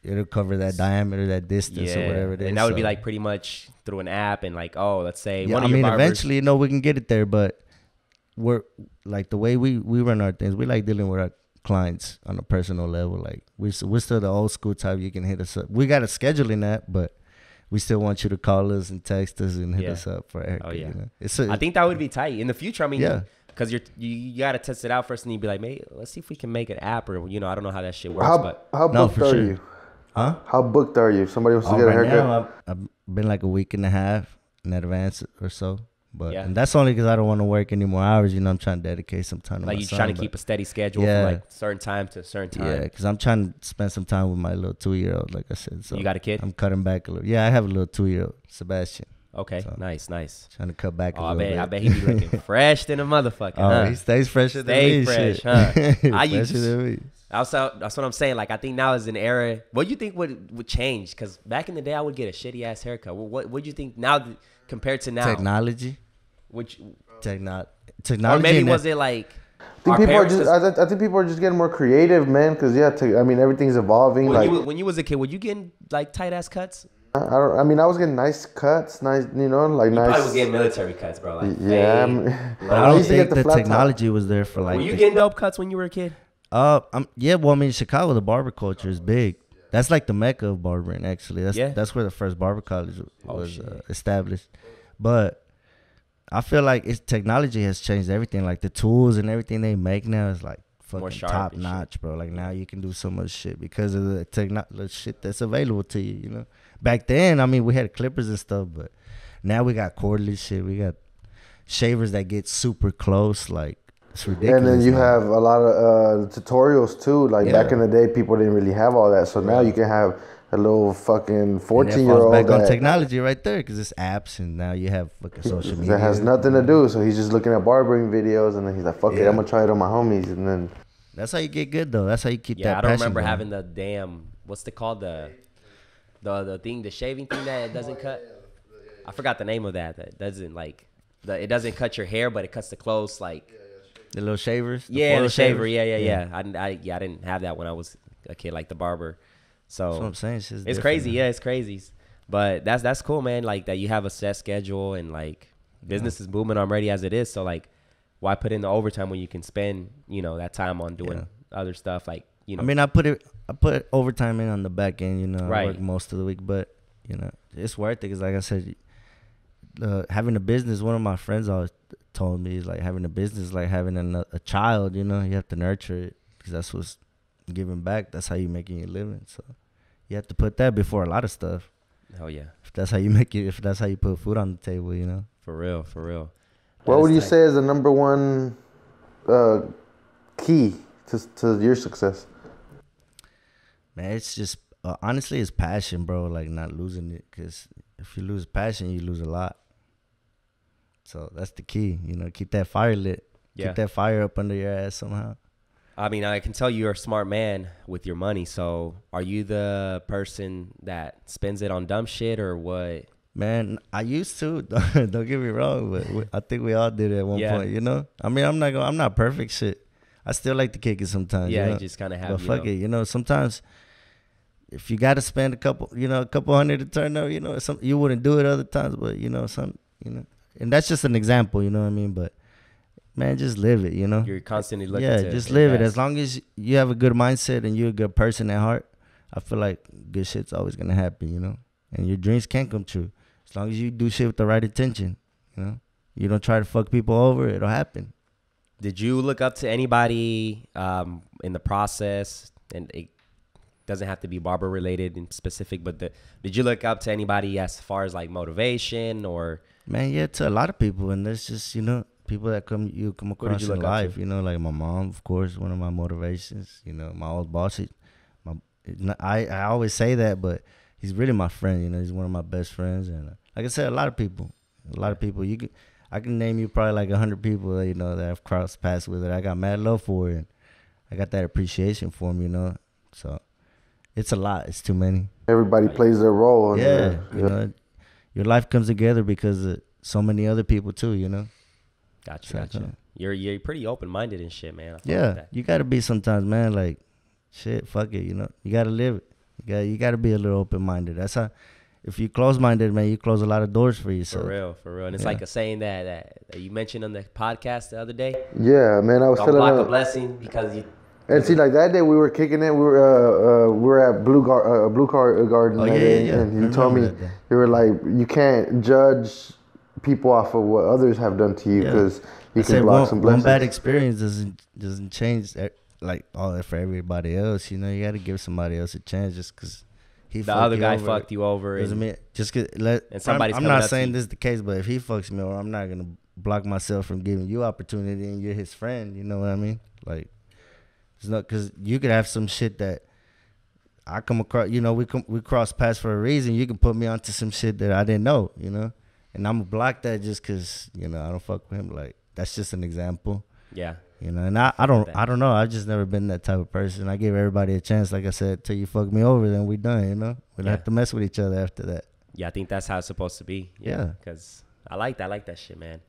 it'll cover that diameter, that distance, or whatever it is. And that would be like pretty much through an app and like, let's say one of your barbers. Eventually, we can get it there, but we're like the way we run our things, we like dealing with our clients on a personal level. Like we're still the old school type. You can hit us up. We got a scheduling that, but we still want you to call us and text us and hit us up for a haircut. I think that would be tight in the future. I mean, because you got to test it out first, and you'd be like, "Mate, let's see if we can make an app," or I don't know how that shit works. How booked are you? Huh? How booked are you? If somebody wants to get a haircut. Now, I've been like a week and a half in advance or so. But and that's only because I don't want to work any more hours. I'm trying to dedicate some time to my son. Like you trying to keep a steady schedule from like certain time to certain time. Yeah, because I'm trying to spend some time with my little 2-year-old, like I said. So you got a kid? I'm cutting back a little. Yeah, I have a little 2-year-old, Sebastian. Okay, so nice. Trying to cut back a little bit. I bet he be looking fresh than a motherfucker. He stays fresher than me. Stay fresh, huh? That's what I'm saying. Like, I think now is an era. What do you think would change? Because back in the day, I would get a shitty ass haircut. What do you think now compared to now? Technology. Technology. Or maybe was it like? I think people are just getting more creative, man. Because everything's evolving. When you was a kid, were you getting like tight ass cuts? I was getting nice cuts, nice. You nice. Probably was getting military cuts, bro. Like, but I don't think the technology was there for like. Were you getting dope cuts when you were a kid? Chicago, the barber culture is big. That's like the mecca of barbering. Actually, that's where the first barber college was established. But I feel like technology has changed everything. Like the tools and everything they make now is like fucking top notch, bro. Like now you can do so much shit because of the shit that's available to you. Back then, we had clippers and stuff, but now we got cordless shit. We got shavers that get super close, like it's ridiculous. And then you have a lot of tutorials too. Like back in the day, people didn't really have all that, so now you can have a little fucking 14-year-old back on technology right there because it's apps, and now you have fucking social media that has nothing to do. So he's just looking at barbering videos, and then he's like, "Fuck it, I'm gonna try it on my homies." And then that's how you get good, though. That's how you keep that. Yeah, I don't remember having the damn what's it called the thing, the shaving thing that doesn't cut. I forgot the name of that. That doesn't it doesn't cut your hair, but it cuts the clothes like the little shavers. The shaver. Yeah. I didn't have that when I was a kid, like the barber. So that's what I'm saying. It's crazy. Man. Yeah, it's crazy. But that's cool, man. Like that you have a set schedule and like business is booming already as it is. So like, why put in the overtime when you can spend that time on doing other stuff like I put overtime in on the back end. I work most of the week, but it's worth it because like I said, having a business. One of my friends always told me is like having a business like having a child. You have to nurture it because that's what's giving back. That's how you making your living. So you have to put that before a lot of stuff. Hell yeah. If that's how you make it, if that's how you put food on the table, you know. For real, for real. What would you say is the number one key to your success? Man, it's just honestly, it's passion, bro. Like not losing it, because if you lose passion, you lose a lot. So that's the key, you know. Keep that fire lit. Yeah. Keep that fire up under your ass somehow. I mean, I can tell you're a smart man with your money. So are you the person that spends it on dumb shit or what? Man, I used to. Don't get me wrong, but I think we all did it at one point, you know. I mean, I'm not perfect shit. I still like to kick it sometimes. Yeah, you know? you just kind of have. But fuck it, you know. Sometimes if you got to spend a couple hundred to turn up, you know, you wouldn't do it other times, but you know, and that's just an example, you know what I mean? But man, just live it, you know. You're constantly looking. Yeah, just live it. As long as you have a good mindset and you're a good person at heart, I feel like good shit's always gonna happen, you know. And your dreams can come true as long as you do shit with the right intention, you know. You don't try to fuck people over, it'll happen. Did you look up to anybody in the process? And it doesn't have to be barber related in specific, but did you look up to anybody as far as like motivation or? Man, yeah, to a lot of people, and there's just, you know, people that you come across in life, you know, like my mom, of course, one of my motivations, you know, my old boss. I always say that, but he's really my friend, you know, he's one of my best friends. And like I said, a lot of people, I can name you probably like 100 people, you know, that I've crossed paths with it. I got mad love for it, and I got that appreciation for him, you know, so it's a lot. It's too many. Everybody plays their role. Yeah, you know, your life comes together because of so many other people too, you know. Gotcha. You're pretty open minded and shit, man. Yeah, you gotta be sometimes, man. Like, shit, fuck it, you know. You gotta live it. You gotta be a little open minded. That's how. If you close minded, man, you close a lot of doors for yourself. For real. And it's like a saying that you mentioned on the podcast the other day. Yeah, man, I was don't block a blessing because you. And see, like that day we were kicking it. We were at Blue Garden that day, and you told me you were like, you can't judge people off of what others have done to you because you can block some blessings. One bad experience doesn't change like all that for everybody else. You know, you got to give somebody else a chance just because the other guy fucked you over. Doesn't mean just cause I'm not saying this is the case, but if he fucks me over, I'm not gonna block myself from giving you opportunity, and you're his friend. You know what I mean? Like. It's not because you could have some shit that I come across, you know, we cross paths for a reason. You can put me onto some shit that I didn't know, you know, and I'm gonna block that just because, you know, I don't fuck with him. Like, that's just an example. Yeah. You know, and I don't know. I've just never been that type of person. I give everybody a chance. Like I said, till you fuck me over, then we done, you know. We don't have to mess with each other after that. Yeah, I think that's how it's supposed to be. Yeah. Because I like that shit, man.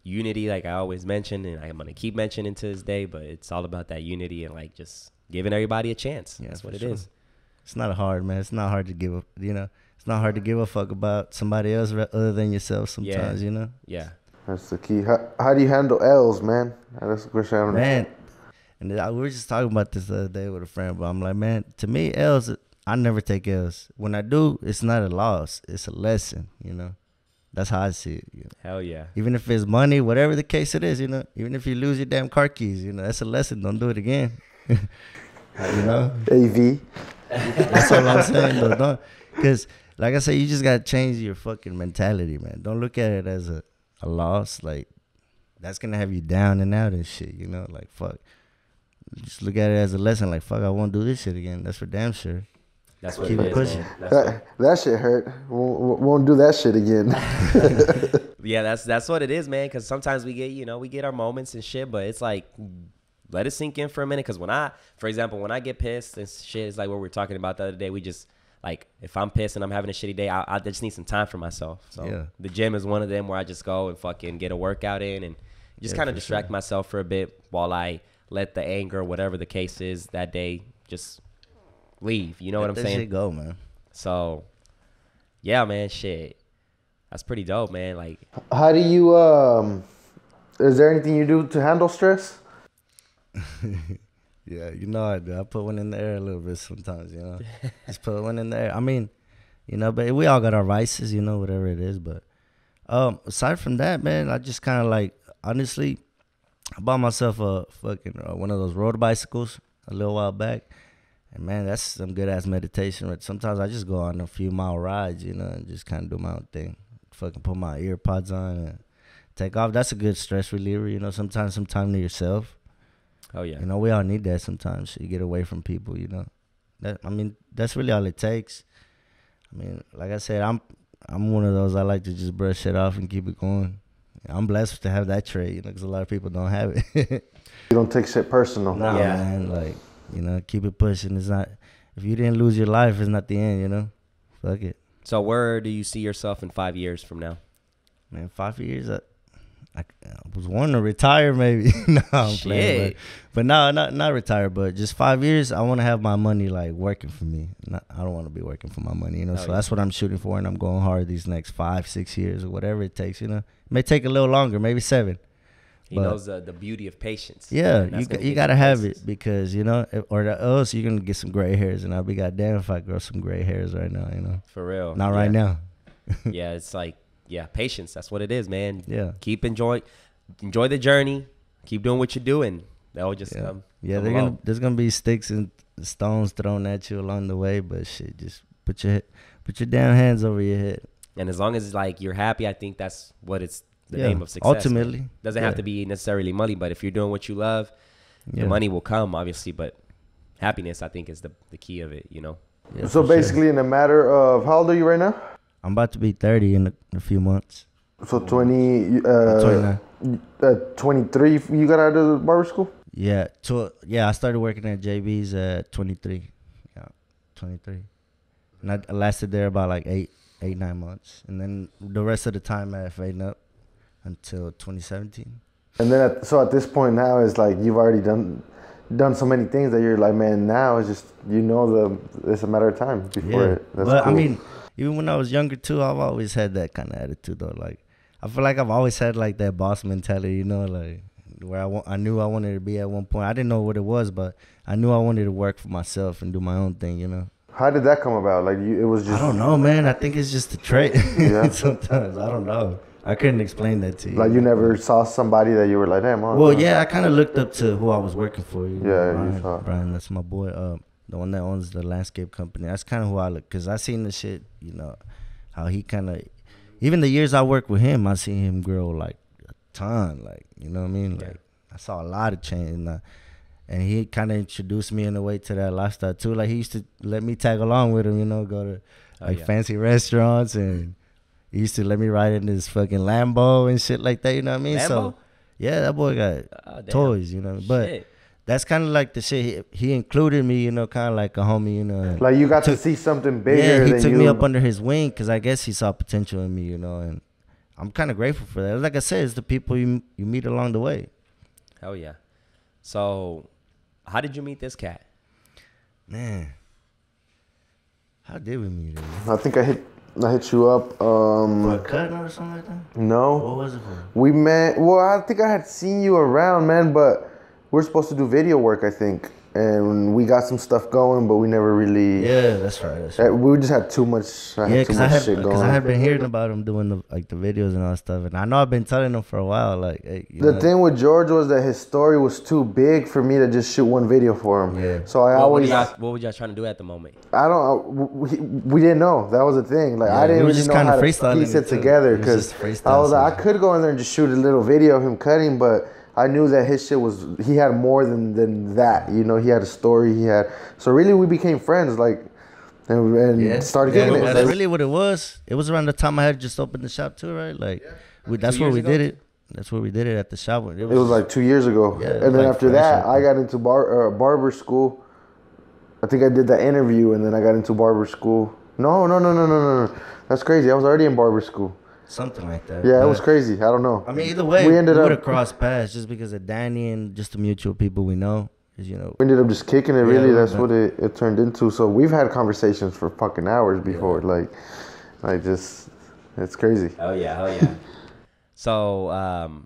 Unity, like I always mention, and I'm gonna keep mentioning to this day, but it's all about that unity and like just giving everybody a chance. Yeah, that's what it is. It's not hard, man. It's not hard to give a, you know, it's not hard to give a fuck about somebody else other than yourself sometimes, you know. Yeah, that's the key. How do you handle L's, man? That's the question. Man, and we were just talking about this the other day with a friend, but I'm like, man, to me, L's, I never take L's. When I do, it's not a loss. It's a lesson, you know. That's how I see it. You know? Hell yeah. Even if it's money, whatever the case it is, you know. Even if you lose your damn car keys, you know, that's a lesson. Don't do it again. You know? AV. That's all I'm saying, though. Don't, because, like I said, you just got to change your fucking mentality, man. Don't look at it as a loss. Like, that's going to have you down and out and shit, you know? Like, fuck. Just look at it as a lesson. Like, fuck, I won't do this shit again. That's for damn sure. That's what Keep it is, pushing. That shit hurt. Won't do that shit again. Yeah, that's what it is, man. Because sometimes we get our moments and shit, but it's like, let it sink in for a minute. Because for example, when I get pissed and shit, it's like what we were talking about the other day. We just like, if I'm pissed and I'm having a shitty day, I just need some time for myself. So the gym is one of them where I just go and fucking get a workout in and just kind of distract myself for a bit while I let the anger, whatever the case is that day, just leave. You know what I'm saying? Shit go, man. So, yeah, man, shit. That's pretty dope, man. Like, how do you, is there anything you do to handle stress? Yeah, you know I do. I put one in the air a little bit sometimes, you know. Just put one in the air. I mean, you know, but we all got our vices, you know, whatever it is. But aside from that, man, I just kind of like, honestly, I bought myself a fucking one of those road bicycles a little while back. And man, that's some good ass meditation. But sometimes I just go on a few mile rides, you know, and just kind of do my own thing. Fucking put my ear pods on and take off. That's a good stress reliever, you know. Sometimes some time to yourself. Oh yeah. You know, we all need that sometimes. So you get away from people, you know. That's really all it takes. I mean, like I said, I'm one of those. I like to just brush it off and keep it going. I'm blessed to have that trait, you know, because a lot of people don't have it. You don't take shit personal. Nah, man, like, you know, keep it pushing. It's not, if you didn't lose your life, it's not the end, you know. Fuck it. So where do you see yourself in 5 years from now? Man, 5 years, I was wanting to retire maybe. No, I'm playing. But no, not retire, but just 5 years, I want to have my money, like, working for me. I don't want to be working for my money, you know. So that's what I'm shooting for, and I'm going hard these next 5-6 years or whatever it takes, you know. It may take a little longer, maybe 7. He knows the beauty of patience. Yeah, you got to have it because, you know, or else you're going to get some gray hairs. And I'll be goddamn if I grow some gray hairs right now, you know. For real. Not right now. Yeah, it's like, patience. That's what it is, man. Yeah. Keep enjoy the journey. Keep doing what you're doing. That will just come. Yeah, there's going to be sticks and stones thrown at you along the way. But shit, just put your damn hands over your head. And as long as, like, you're happy, I think that's what it's. The name of success. Ultimately. Man. Doesn't have to be necessarily money, but if you're doing what you love, the money will come, obviously. But happiness, I think, is the key of it, you know? Yeah, so basically, in a matter of, how old are you right now? I'm about to be 30 in a few months. So 29. 23, you got out of the barber school? Yeah. I started working at JB's at 23. Yeah, 23. And I lasted there about like 8-9 months. And then the rest of the time I fading up until 2017. And then at this point now, it's like you've already done so many things that you're like, man, now it's just, you know, it's a matter of time before it. That's but cool. I mean, even when I was younger too, I've always had that kind of attitude though. Like, I feel like I've always had like that boss mentality, you know, like where I knew I wanted to be at one point. I didn't know what it was, but I knew I wanted to work for myself and do my own thing, you know. How did that come about? Like, it was just... I don't know, man. I think it's just a trait. Yeah. Sometimes, I don't know. I couldn't explain that to you. Like, you never saw somebody that you were like, damn, well, yeah, I kind of looked up to who I was working for. You know, Brian, you saw. Brian, that's my boy. The one that owns the landscape company. That's kind of who I look, because I seen the shit, you know, how he kind of, even the years I worked with him, I seen him grow like a ton, like, you know what I mean? Like, I saw a lot of change, and he kind of introduced me in a way to that lifestyle too. Like, he used to let me tag along with him, you know, go to fancy restaurants, and he used to let me ride in his fucking Lambo and shit like that, you know what I mean? Lambo? So, yeah, that boy got toys, you know, but that's kind of like the shit. He included me, you know, kind of like a homie, you know. Like, you got to see something bigger. Yeah, he took me up under his wing because I guess he saw potential in me, you know, and I'm kind of grateful for that. Like I said, it's the people you meet along the way. Hell yeah. So, how did you meet this cat? Man, how did we meet him? I think I hit you up. For a cut or something like that? No. What was it for? We met. Well, I think I had seen you around, man, but we're supposed to do video work, I think. And we got some stuff going, but we never really... Yeah, that's right. We just had too much, shit going. Because I had been hearing about him doing the videos and all that stuff. And I know I've been telling him for a while, like, hey, the thing with George was that his story was too big for me to just shoot one video for him. Yeah. So I always... What were y'all trying to do at the moment? I don't... We didn't know. That was the thing. Like, I didn't really know how to piece it together. Because I was like, I could go in there and just shoot a little video of him cutting, but... I knew that his shit was, he had more than that, you know, he had a story, so really we became friends, like, and started getting it. That's really what it was. It was around the time I had just opened the shop too, right? Like, that's where we did it. That's where we did it at the shop. It was like 2 years ago. Yeah, and then after that, I got into barber school. I think I did the interview, and then I got into barber school. No. That's crazy. I was already in barber school. Something like that. Yeah, it was crazy. I don't know. I mean, either way, we would have crossed paths just because of Danny and just the mutual people we know. You know, we ended up just kicking it. Really, that's what it turned into. So we've had conversations for fucking hours before. Like just, it's crazy. Oh yeah. So,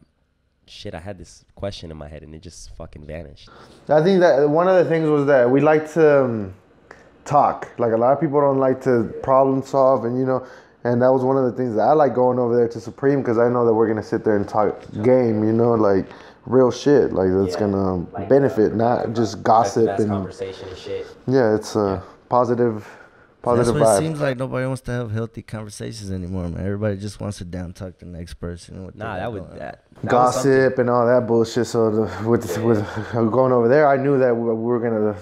shit, I had this question in my head and it just fucking vanished. I think that one of the things was that we like to talk. Like, a lot of people don't like to problem solve, and you know. And that was one of the things that I like going over there to Supreme, because I know that we're going to sit there and talk game, you know, like real shit, like that's gonna benefit, not just gossip and conversation and shit. Yeah, it's a positive That's what vibe. it seems like. Nobody wants to have healthy conversations anymore, man. Everybody just wants to down talk the next person. What Nah, that would that gossip and all that bullshit. So with going over there, I knew that we were gonna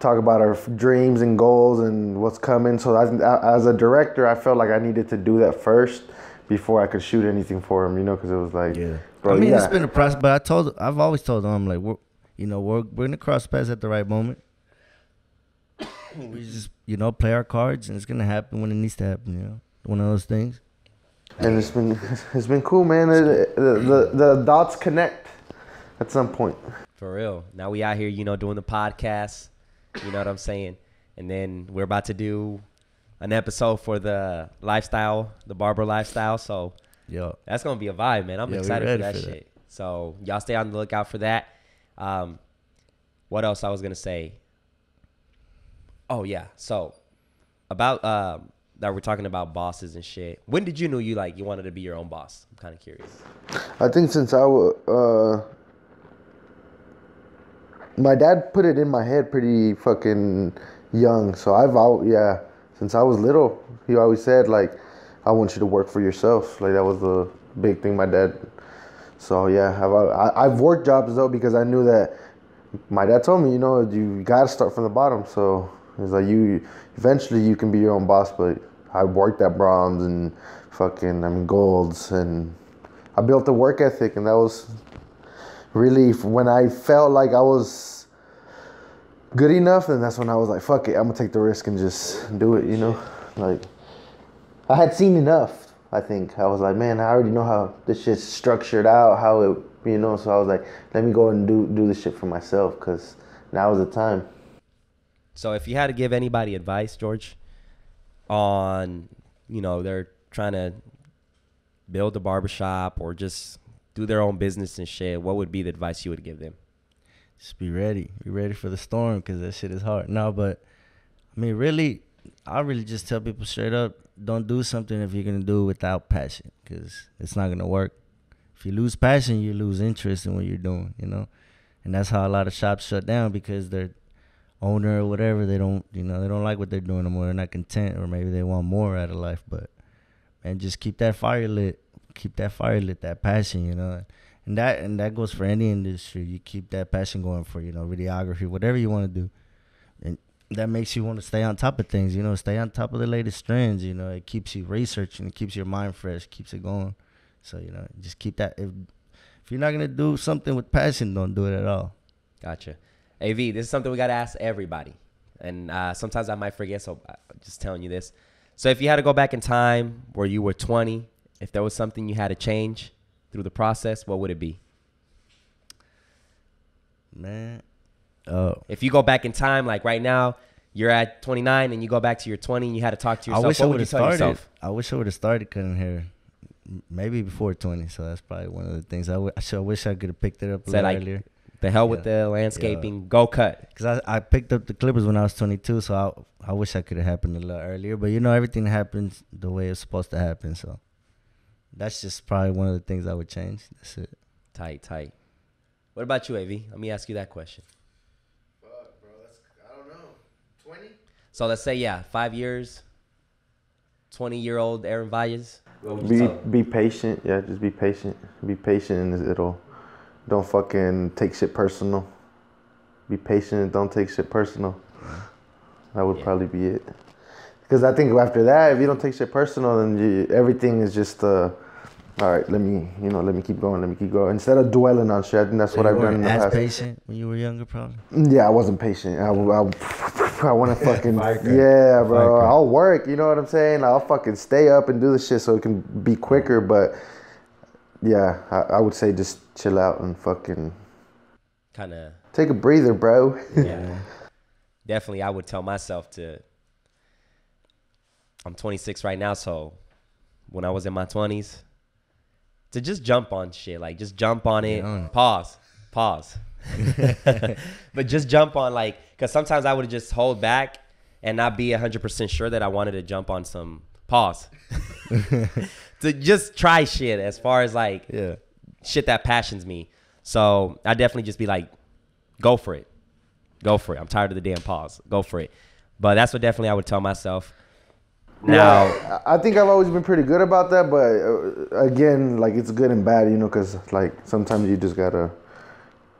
talk about our dreams and goals and what's coming. So as a director, I felt like I needed to do that first before I could shoot anything for him, you know, because it was like, bro, I mean, it's been a process, but I've always told them, like, we're gonna cross paths at the right moment. We just, play our cards, and it's gonna happen when it needs to happen. One of those things. And it's been cool, man. The dots connect at some point. For real. Now we out here, doing the podcast. You know what I'm saying? And then we're about to do an episode for the lifestyle, the barber lifestyle. So that's gonna be a vibe, man. I'm excited for that shit. So y'all stay on the lookout for that. What else I was gonna say? Oh yeah. So about that we're talking about bosses and shit. When did you know you wanted to be your own boss? I'm kind of curious. I think since I was my dad put it in my head pretty fucking young. So since I was little, he always said like, I want you to work for yourself. Like that was the big thing my dad. So yeah, I've worked jobs though because I knew that my dad told me, you gotta start from the bottom. So it's like eventually you can be your own boss, but I worked at bronze and golds, and I built a work ethic, and that was really when I felt like I was good enough, and that's when I was like, fuck it, I'm gonna take the risk and just do it, Like I had seen enough, I think. I was like, man, I already know how this shit's structured out, how it, so I was like, let me go and do this shit for myself, because now is the time. So if you had to give anybody advice, George, on, they're trying to build a barbershop or just do their own business and shit, what would be the advice you would give them? Just be ready. Be ready for the storm, because that shit is hard. No, but, I mean, I really just tell people straight up, don't do something if you're going to do it without passion, because it's not going to work. If you lose passion, you lose interest in what you're doing, And that's how a lot of shops shut down, because their owner or whatever, they don't like what they're doing anymore. They're not content, or maybe they want more out of life. But, man, just keep that fire lit. Keep that fire lit, that passion, And that goes for any industry. You keep that passion going for, videography, whatever you want to do. And that makes you want to stay on top of things, stay on top of the latest trends, It keeps you researching, it keeps your mind fresh, keeps it going. So, just keep that. If you're not going to do something with passion, don't do it at all. Gotcha. AV, this is something we got to ask everybody. And sometimes I might forget, so I'm just telling you this. So if you had to go back in time where you were 20, if there was something you had to change through the process, what would it be? Man. If you go back in time, like right now, you're at 29 and you go back to your 20 and you had to talk to yourself. I wish I would have started cutting hair maybe before 20. So that's probably one of the things. I wish I could have picked it up a little earlier. The hell with the landscaping, go cut. Because I picked up the clippers when I was 22, so I wish I could have happened a little earlier. But, everything happens the way it's supposed to happen. So that's just probably one of the things I would change. That's it. Tight. What about you, AV? Let me ask you that question. Fuck, bro. I don't know. 20? So let's say, 5 years, 20-year-old Aaron Valles. Be patient. Yeah, just be patient. Be patient, and don't fucking take shit personal. Be patient and don't take shit personal. That would probably be it. Because I think after that, if you don't take shit personal, then everything is just, all right, let me keep going. Instead of dwelling on shit, I think that's what I've done in the past. Patient when you were younger, probably? Yeah, I wasn't patient. I want to fucking, bro. I'll work, you know what I'm saying? I'll fucking stay up and do the shit so it can be quicker, but yeah, I would say just chill out and fucking kind of take a breather, bro. Yeah. Definitely, I would tell myself I'm 26 right now, so when I was in my 20s, to just jump on shit, like just jump on it. Pause. But just jump on, because sometimes I would just hold back and not be 100% sure that I wanted to jump on some pause. To just try shit as far as shit that passions me. So I definitely just be like, go for it. Go for it. I'm tired of the damn pause. Go for it. But that's what definitely I would tell myself. Now, yeah, I think I've always been pretty good about that, but again, like it's good and bad, you know, because like sometimes you just gotta,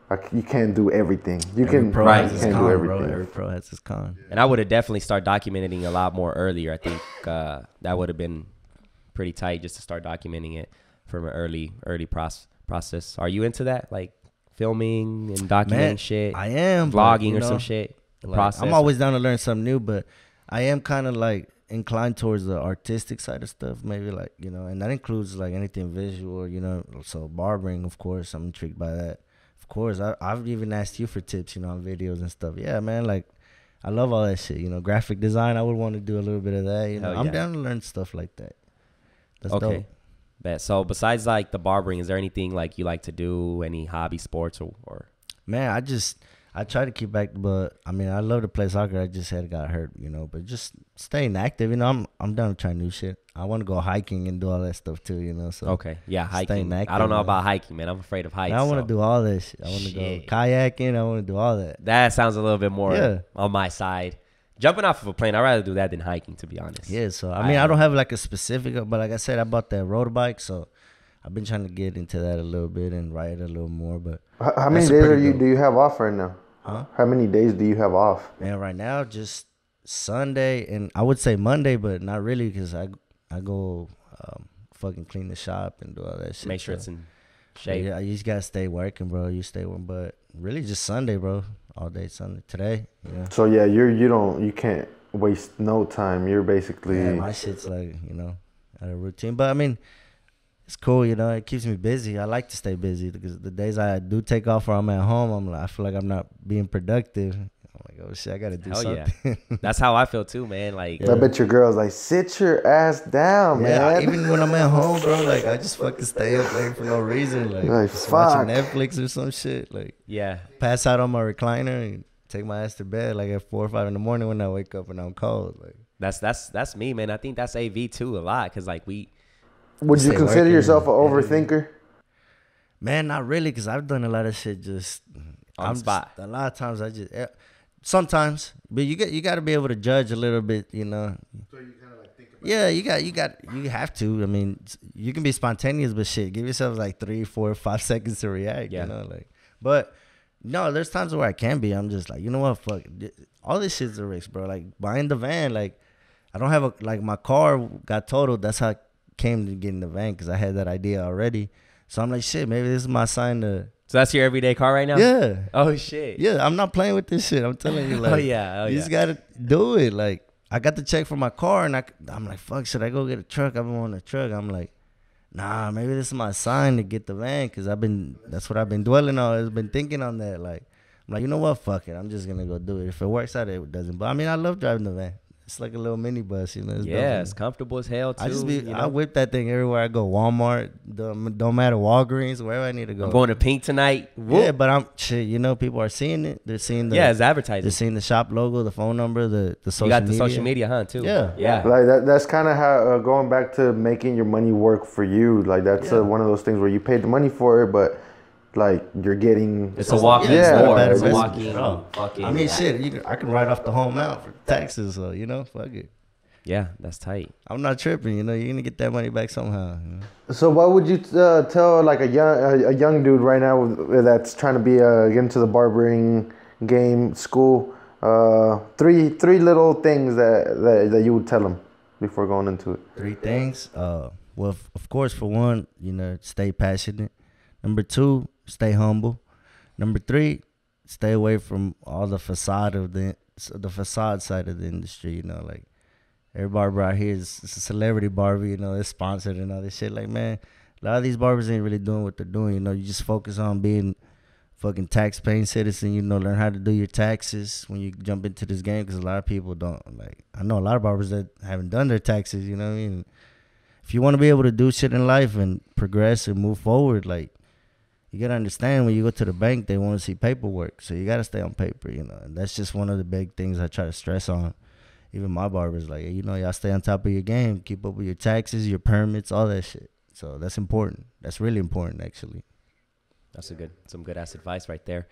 like, you can't do everything. You Every can, pro right, has you his can't con, do bro. everything. Every pro has his con. and I would have definitely started documenting a lot more earlier. I think that would have been pretty tight just to start documenting it from an early process. Are you into that, like filming and documenting Man, shit? I am vlogging but, or know, some shit. The like, process. I'm always down to learn something new, but I am kind of like inclined towards the artistic side of stuff, maybe, like, you know, and that includes like anything visual, you know. So barbering, of course, I'm intrigued by that. Of course, I've even asked you for tips, you know, on videos and stuff. Yeah, man, like I love all that shit, you know. Graphic design, I would want to do a little bit of that, you know. Hell I'm yeah. down to learn stuff like that. That's okay. dope. Bet. So besides like the barbering, is there anything like you like to do? Any hobby sports or? Man, I try to keep back, but I mean, I love to play soccer. I just had got hurt, you know. But just staying active, you know. I'm down to try new shit. I want to go hiking and do all that stuff too, you know. So Okay, yeah, hiking. active, I don't know man. about hiking, man. I'm afraid of heights. I want to so. do all this shit. I want to go Shit. kayaking. I want to do all that. That sounds a little bit more Yeah. on my side. Jumping off of a plane, I'd rather do that than hiking, to be honest. Yeah, so I mean, I don't have like a specific, but like I said, I bought that road bike, so I've been trying to get into that a little bit and ride a little more. But How many that's days pretty dope. do you have off right now? Huh? How many days do you have off? Man, right now just Sunday and I would say Monday, but not really because I go fucking clean the shop and do all that shit. Make sure so. it's in shape. Yeah, you just gotta stay working, bro. You stay working, but really just Sunday, bro. All day Sunday. Today, yeah. So yeah, you can't waste no time. You're basically Yeah, my shit's like, you know, out of routine. But I mean, it's cool, you know. It keeps me busy. I like to stay busy because the days I do take off or I'm at home, I feel like I'm not being productive. I'm like, oh shit, I gotta do Hell something. yeah. That's how I feel too, man. Like, I bet your girl's like, sit your ass down, Yeah, man. even when I'm at home, bro, like I just fucking stay up late for no reason, like just watching Netflix or some shit, like yeah, pass out on my recliner and take my ass to bed like at 4 or 5 in the morning when I wake up and I'm cold. Like that's me, man. I think that's AV too a lot because like Would you stay consider working, yourself an yeah. overthinker? Man, not really, because I've done a lot of shit just On the spot. A lot of times I just sometimes, but you got to be able to judge a little bit, you know. So you kind of like think about. Yeah, you have to. I mean, you can be spontaneous, but shit, give yourself like 3, 4, 5 seconds to react. Yeah. You know, like, but no, there's times where I can be. I'm just like, you know what, fuck, all this shit's a risk, bro. Like buying the van, like I don't have my car got totaled. That's how I came to getting the van because I had that idea already. So I'm like, shit, maybe this is my sign to. So that's your everyday car right now? Yeah. Oh shit. Yeah, I'm not playing with this shit. I'm telling you, like, Oh yeah. you just gotta do it. Like, I got the check for my car, and I'm like, fuck, should I go get a truck? I've been wanting a truck. I'm like, nah, maybe this is my sign to get the van, cause that's what I've been dwelling on. I've been thinking on that. Like, I'm like, you know what? Fuck it. I'm just gonna go do it. If it works out, it doesn't. But I mean, I love driving the van. It's like a little mini bus, you know. It's Yeah, dope, it's comfortable as hell too. I whip that thing everywhere I go. Walmart, don't matter, Walgreens, wherever I need to go. I'm going to Pink tonight. Yeah, but shit. You know, people are seeing it. They're seeing the It's advertising. They're seeing the shop logo, the phone number, the social You got the media. social media, huh? Too. Yeah. Yeah. Like that's kind of how going back to making your money work for you. Like that's one of those things where you paid the money for it, but like you're getting. It's a walking Yeah. store. It's a Better walking. business. Fucking. I mean, shit. I can write off the whole amount for taxes, so you know, fuck it. Yeah, that's tight. I'm not tripping. You know, you're gonna get that money back somehow. You know? So what would you tell like a young dude right now that's trying to be get into the barbering game school? Three little things that you would tell them before going into it. 3 things. Well, of course, for one, you know, stay passionate. Number 2, stay humble. Number 3, stay away from all the facade side of the industry. You know, like. Every barber out here is a celebrity barber, you know, they're sponsored and all this shit. Like, man, a lot of these barbers ain't really doing what they're doing, you know. You just focus on being fucking tax-paying citizen, you know, learn how to do your taxes when you jump into this game because a lot of people don't. Like, I know a lot of barbers that haven't done their taxes, you know what I mean? If you want to be able to do shit in life and progress and move forward, like, you got to understand when you go to the bank, they want to see paperwork. So you got to stay on paper, you know. And that's just one of the big things I try to stress on. Even my barber's like, hey, you know, y'all stay on top of your game. Keep up with your taxes, your permits, all that shit. So that's important. That's really important, actually. That's some good ass advice right there.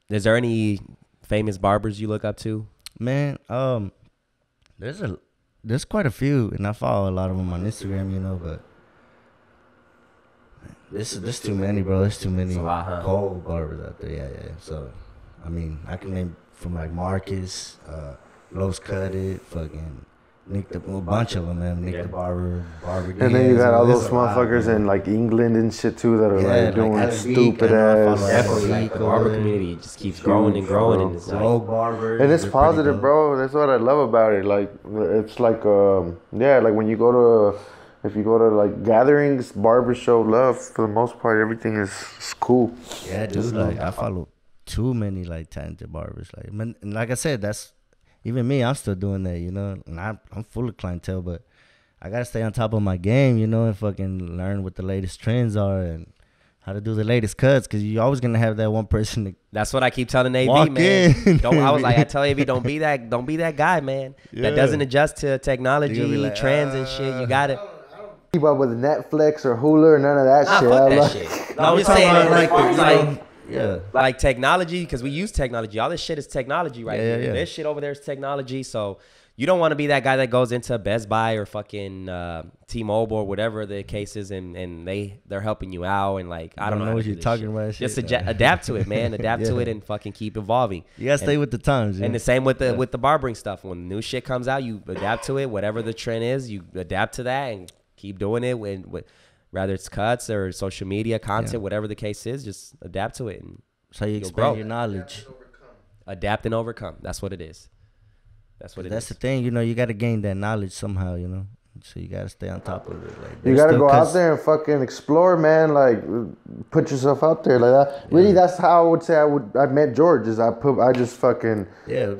Is there any famous barbers you look up to? Man, there's quite a few, and I follow a lot of them on Instagram, you know, but there's too many, bro. There's too many cold barbers out there. Yeah. So, I mean, I can name from like Marcus, Los Cut It, fucking Nick a bunch of them, man. Nick the Barber. And then you got all those motherfuckers in like England and shit too that are like doing stupid ass. Definitely, the barber community just keeps growing and growing, and it's barbers. And it's positive, bro. That's what I love about it. Like it's like like when you go to. If you go to like gatherings, barbers show love for the most part. Everything is cool. Yeah, dude. Like I follow too many like talented barbers. Like, man, and like I said, that's even me. I'm still doing that, you know. And I'm full of clientele, but I gotta stay on top of my game, you know, and fucking learn what the latest trends are and how to do the latest cuts. Cause you're always gonna have that one person. That's what I keep telling AV, walk man. in. I tell AV, don't be that guy, man. That doesn't adjust to technology, like, trends and shit. You gotta. Keep up with Netflix or Hulu or none of that shit. Fuck that shit. No, I'm just saying, yeah, like technology, because we use technology. All this shit is technology right here. Yeah. This shit over there is technology. So you don't want to be that guy that goes into Best Buy or fucking T-Mobile or whatever the case is, and they're helping you out, and like I don't know what you're talking about. Just adapt to it, man. Adapt to it and fucking keep evolving. You gotta stay with the times. And the same with the barbering stuff. When new shit comes out, you adapt to it. Whatever the trend is, you adapt to that and keep doing it. With whether it's cuts or social media content, whatever the case is, just adapt to it. And so you expand your knowledge. Adapt and overcome. That's what it is. That's the thing, you know. You got to gain that knowledge somehow, you know. So you got to stay on top of it. Like, you got to go out there and fucking explore, man. Like, put yourself out there like that. Really, that's how I would say I met George. Is I just fucking I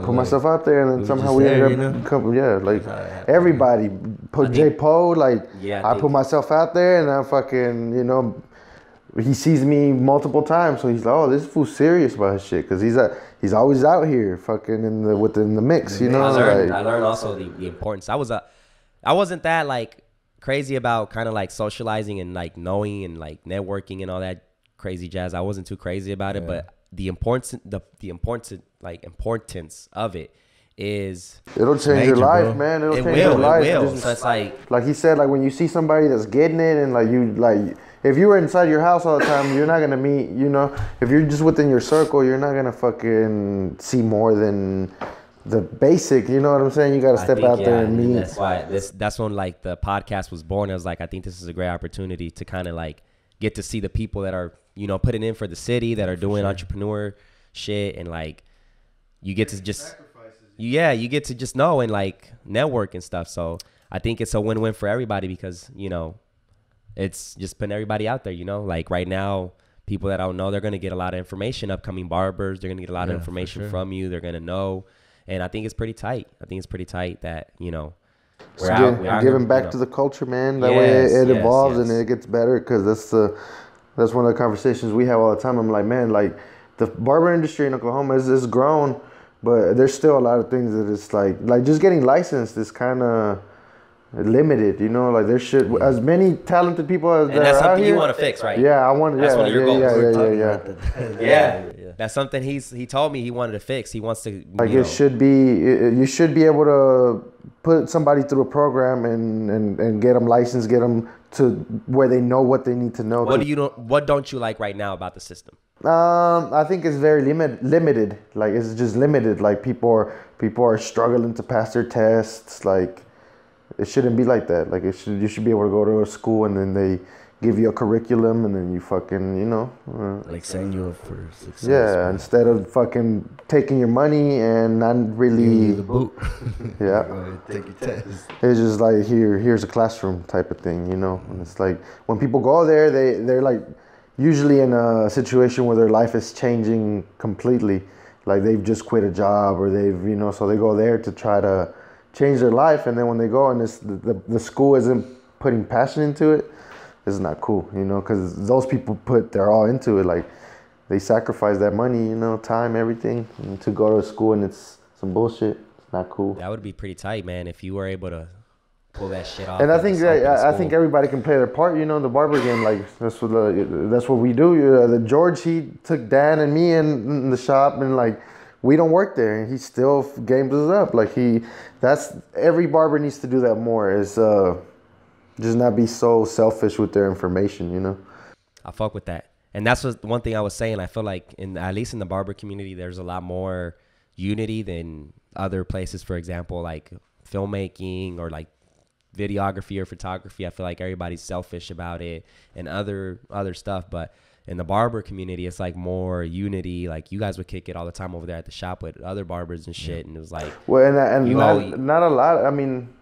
put myself out there, and then somehow we ended up like everybody put J Poe. Like I put myself out there, and I fucking he sees me multiple times, so he's like, oh, this fool's serious about his shit, because he's always out here fucking within the mix, you know. I learned also the importance. I wasn't that like crazy about kind of like socializing and like knowing and like networking and all that crazy jazz. I wasn't too crazy about it, but the importance of it is it'll change your life, man. It'll change your life. It will. So it's like he said, like when you see somebody that's getting it, and like if you were inside your house all the time, you're not gonna meet, if you're just within your circle, you're not gonna fucking see more than the basic, you know what I'm saying? You got to step out there and meet. That's why that's when like the podcast was born. I was like, I think this is a great opportunity to kind of like get to see the people that are, putting in for the city, that are doing entrepreneur shit, and like you get to just you get to just know and like network and stuff. So I think it's a win-win for everybody, because it's just putting everybody out there. Like right now, people that I don't know, they're gonna get a lot of information. Upcoming barbers, they're gonna get a lot of information from you. They're gonna know. And I think it's pretty tight. That, we're giving back to the culture, man. That way it evolves and it gets better, because that's one of the conversations we have all the time. I'm like, man, like the barber industry in Oklahoma is grown, but there's still a lot of things that it's like just getting licensed is kind of limited, like there should as many talented people as and that's something you want to fix, right? Yeah, I want. That's one of your goals. Yeah. That's something he told me he wanted to fix. He wants to it should be. You should be able to put somebody through a program and get them licensed, get them to where they know what they need to know. What don't you like right now about the system? I think it's very limited. Like it's just limited. Like people are struggling to pass their tests. Like it shouldn't be like that. Like you should be able to go to a school and then they give you a curriculum and then you fucking, like setting you up for success. Yeah, man. Instead of fucking taking your money and not really the boot. Yeah. Go ahead, take your test. It's just like here's a classroom type of thing, And it's like when people go there, they're like usually in a situation where their life is changing completely. Like they've just quit a job or they've, so they go there to try to change their life, and then when they go and the school isn't putting passion into it, it's not cool, because those people put their all into it. Like they sacrifice that money, time, everything, to go to school, and it's some bullshit. It's not cool. That would be pretty tight, man, if you were able to pull that shit off. And I think I think everybody can play their part, you know, in the barber game. Like that's what we do. The George, he took Dan and me in the shop, and like we don't work there, and he still games us up. Like that's every barber needs to do that more. Is just not be so selfish with their information, you know. I fuck with that, and that's one thing I was saying. I feel like at least in the barber community, there's a lot more unity than other places. For example, like filmmaking or like videography or photography. I feel like everybody's selfish about it and other stuff, but in the barber community it's like more unity. Like you guys would kick it all the time over there at the shop with other barbers and shit, and it was like, well, and not a lot. I mean,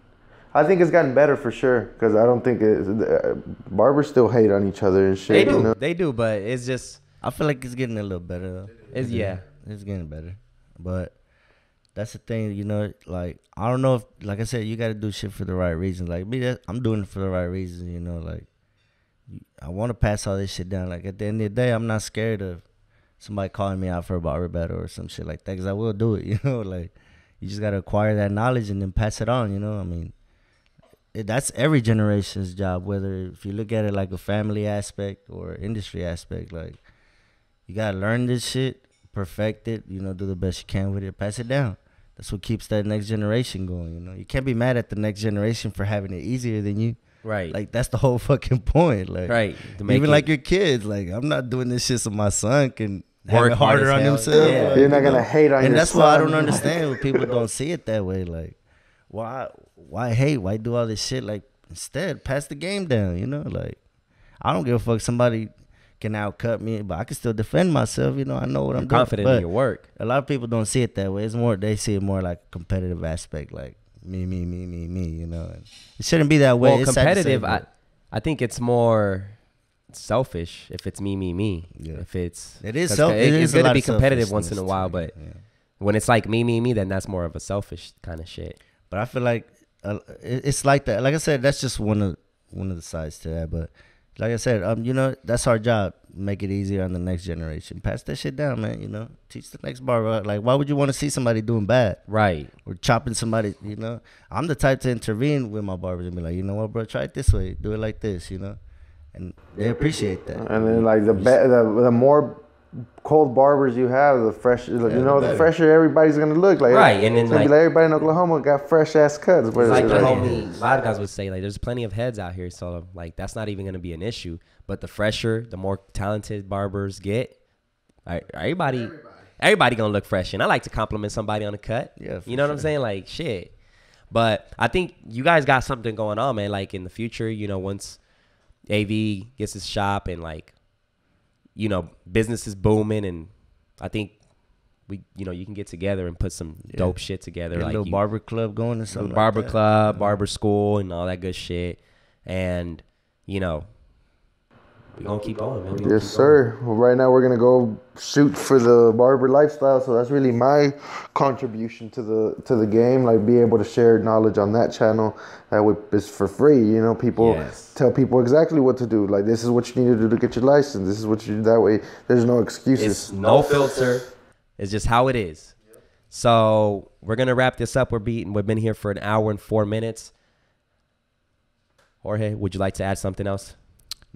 I think it's gotten better for sure, because I don't think barbers still hate on each other and shit. They do, but it's just, I feel like it's getting a little better though. It's getting better, but that's the thing, you know, like, I don't know if, like I said, you got to do shit for the right reasons. Like me, I'm doing it for the right reasons, you know, like, I want to pass all this shit down. Like, at the end of the day, I'm not scared of somebody calling me out for a barber battle or some shit like that, because I will do it, you know, like, you just got to acquire that knowledge and then pass it on, you know, I mean, that's every generation's job, whether if you look at it like a family aspect or industry aspect, like, you got to learn this shit, perfect it, you know, do the best you can with it, pass it down. That's what keeps that next generation going, you know. You can't be mad at the next generation for having it easier than you. right. Like, that's the whole fucking point. Like, Right. Even like your kids, like, I'm not doing this shit so my son can work harder on himself. Yeah. Like, You're not gonna hate on your son. And that's why I don't understand when people don't see it that way. Like, why hate? Why do all this shit? Like, instead, pass the game down, you know? Like, I don't give a fuck. Somebody can outcut me, but I can still defend myself. You know, I know what I'm doing. Confident in your work. A lot of people don't see it that way. It's more, they see it more like a competitive aspect, like me, you know. And it shouldn't be that way. Well, it's competitive, I think it's more selfish if it's me. Yeah. If it's, It is it's a good lot to be of competitive once in a selfishness while, to it, but yeah. when it's like me, then that's more of a selfish kind of shit. But I feel like it's like that. Like I said, that's just one of the sides to that. But like I said, you know, that's our job. Make it easier on the next generation. Pass that shit down, man. You know, teach the next barber. Like, why would you want to see somebody doing bad? Right. Or chopping somebody, you know? I'm the type to intervene with my barbers and be like, you know what, bro, try it this way. Do it like this, you know? And they appreciate that. And then like the more cold barbers you have, the fresher, you know, the fresher everybody's gonna look. Like, right. And then like everybody in Oklahoma got fresh ass cuts. It's like the homie, a lot of guys would say, like, there's plenty of heads out here, so like that's not even gonna be an issue. But the fresher, the more talented barbers get, everybody gonna look fresh. And I like to compliment somebody on the cut. Yeah, you know what I'm saying? Like, shit. But I think you guys got something going on, man. Like, in the future, you know, once AV gets his shop and, like, you know, business is booming, and I think you can get together and put some dope shit together. Get like a little barber club going or something. Barber like club, barber school, and all that good shit. And, you know, we're going to keep going, man. Yes, sir. Well, right now we're going to go shoot for the barber lifestyle. So that's really my contribution to the game. Like, be able to share knowledge on that channel that is for free. You know, tell people exactly what to do. Like, this is what you need to do to get your license. This is what you do. That way, there's no excuses. It's no filter. It's just how it is. So we're going to wrap this up. We've been here for an hour and 4 minutes. Jorge, would you like to add something else?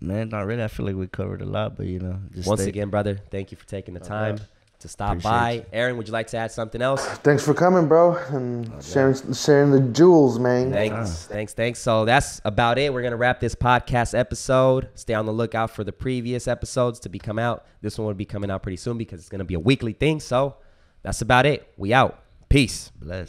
Man, not really. I feel like we covered a lot, but, you know. Once again, brother, thank you for taking the time to stop by. Aaron, would you like to add something else? Thanks for coming, bro, and sharing the jewels, man. Thanks. So that's about it. We're going to wrap this podcast episode. Stay on the lookout for the previous episodes to be come out. This one will be coming out pretty soon because it's going to be a weekly thing. So that's about it. We out. Peace. Bless.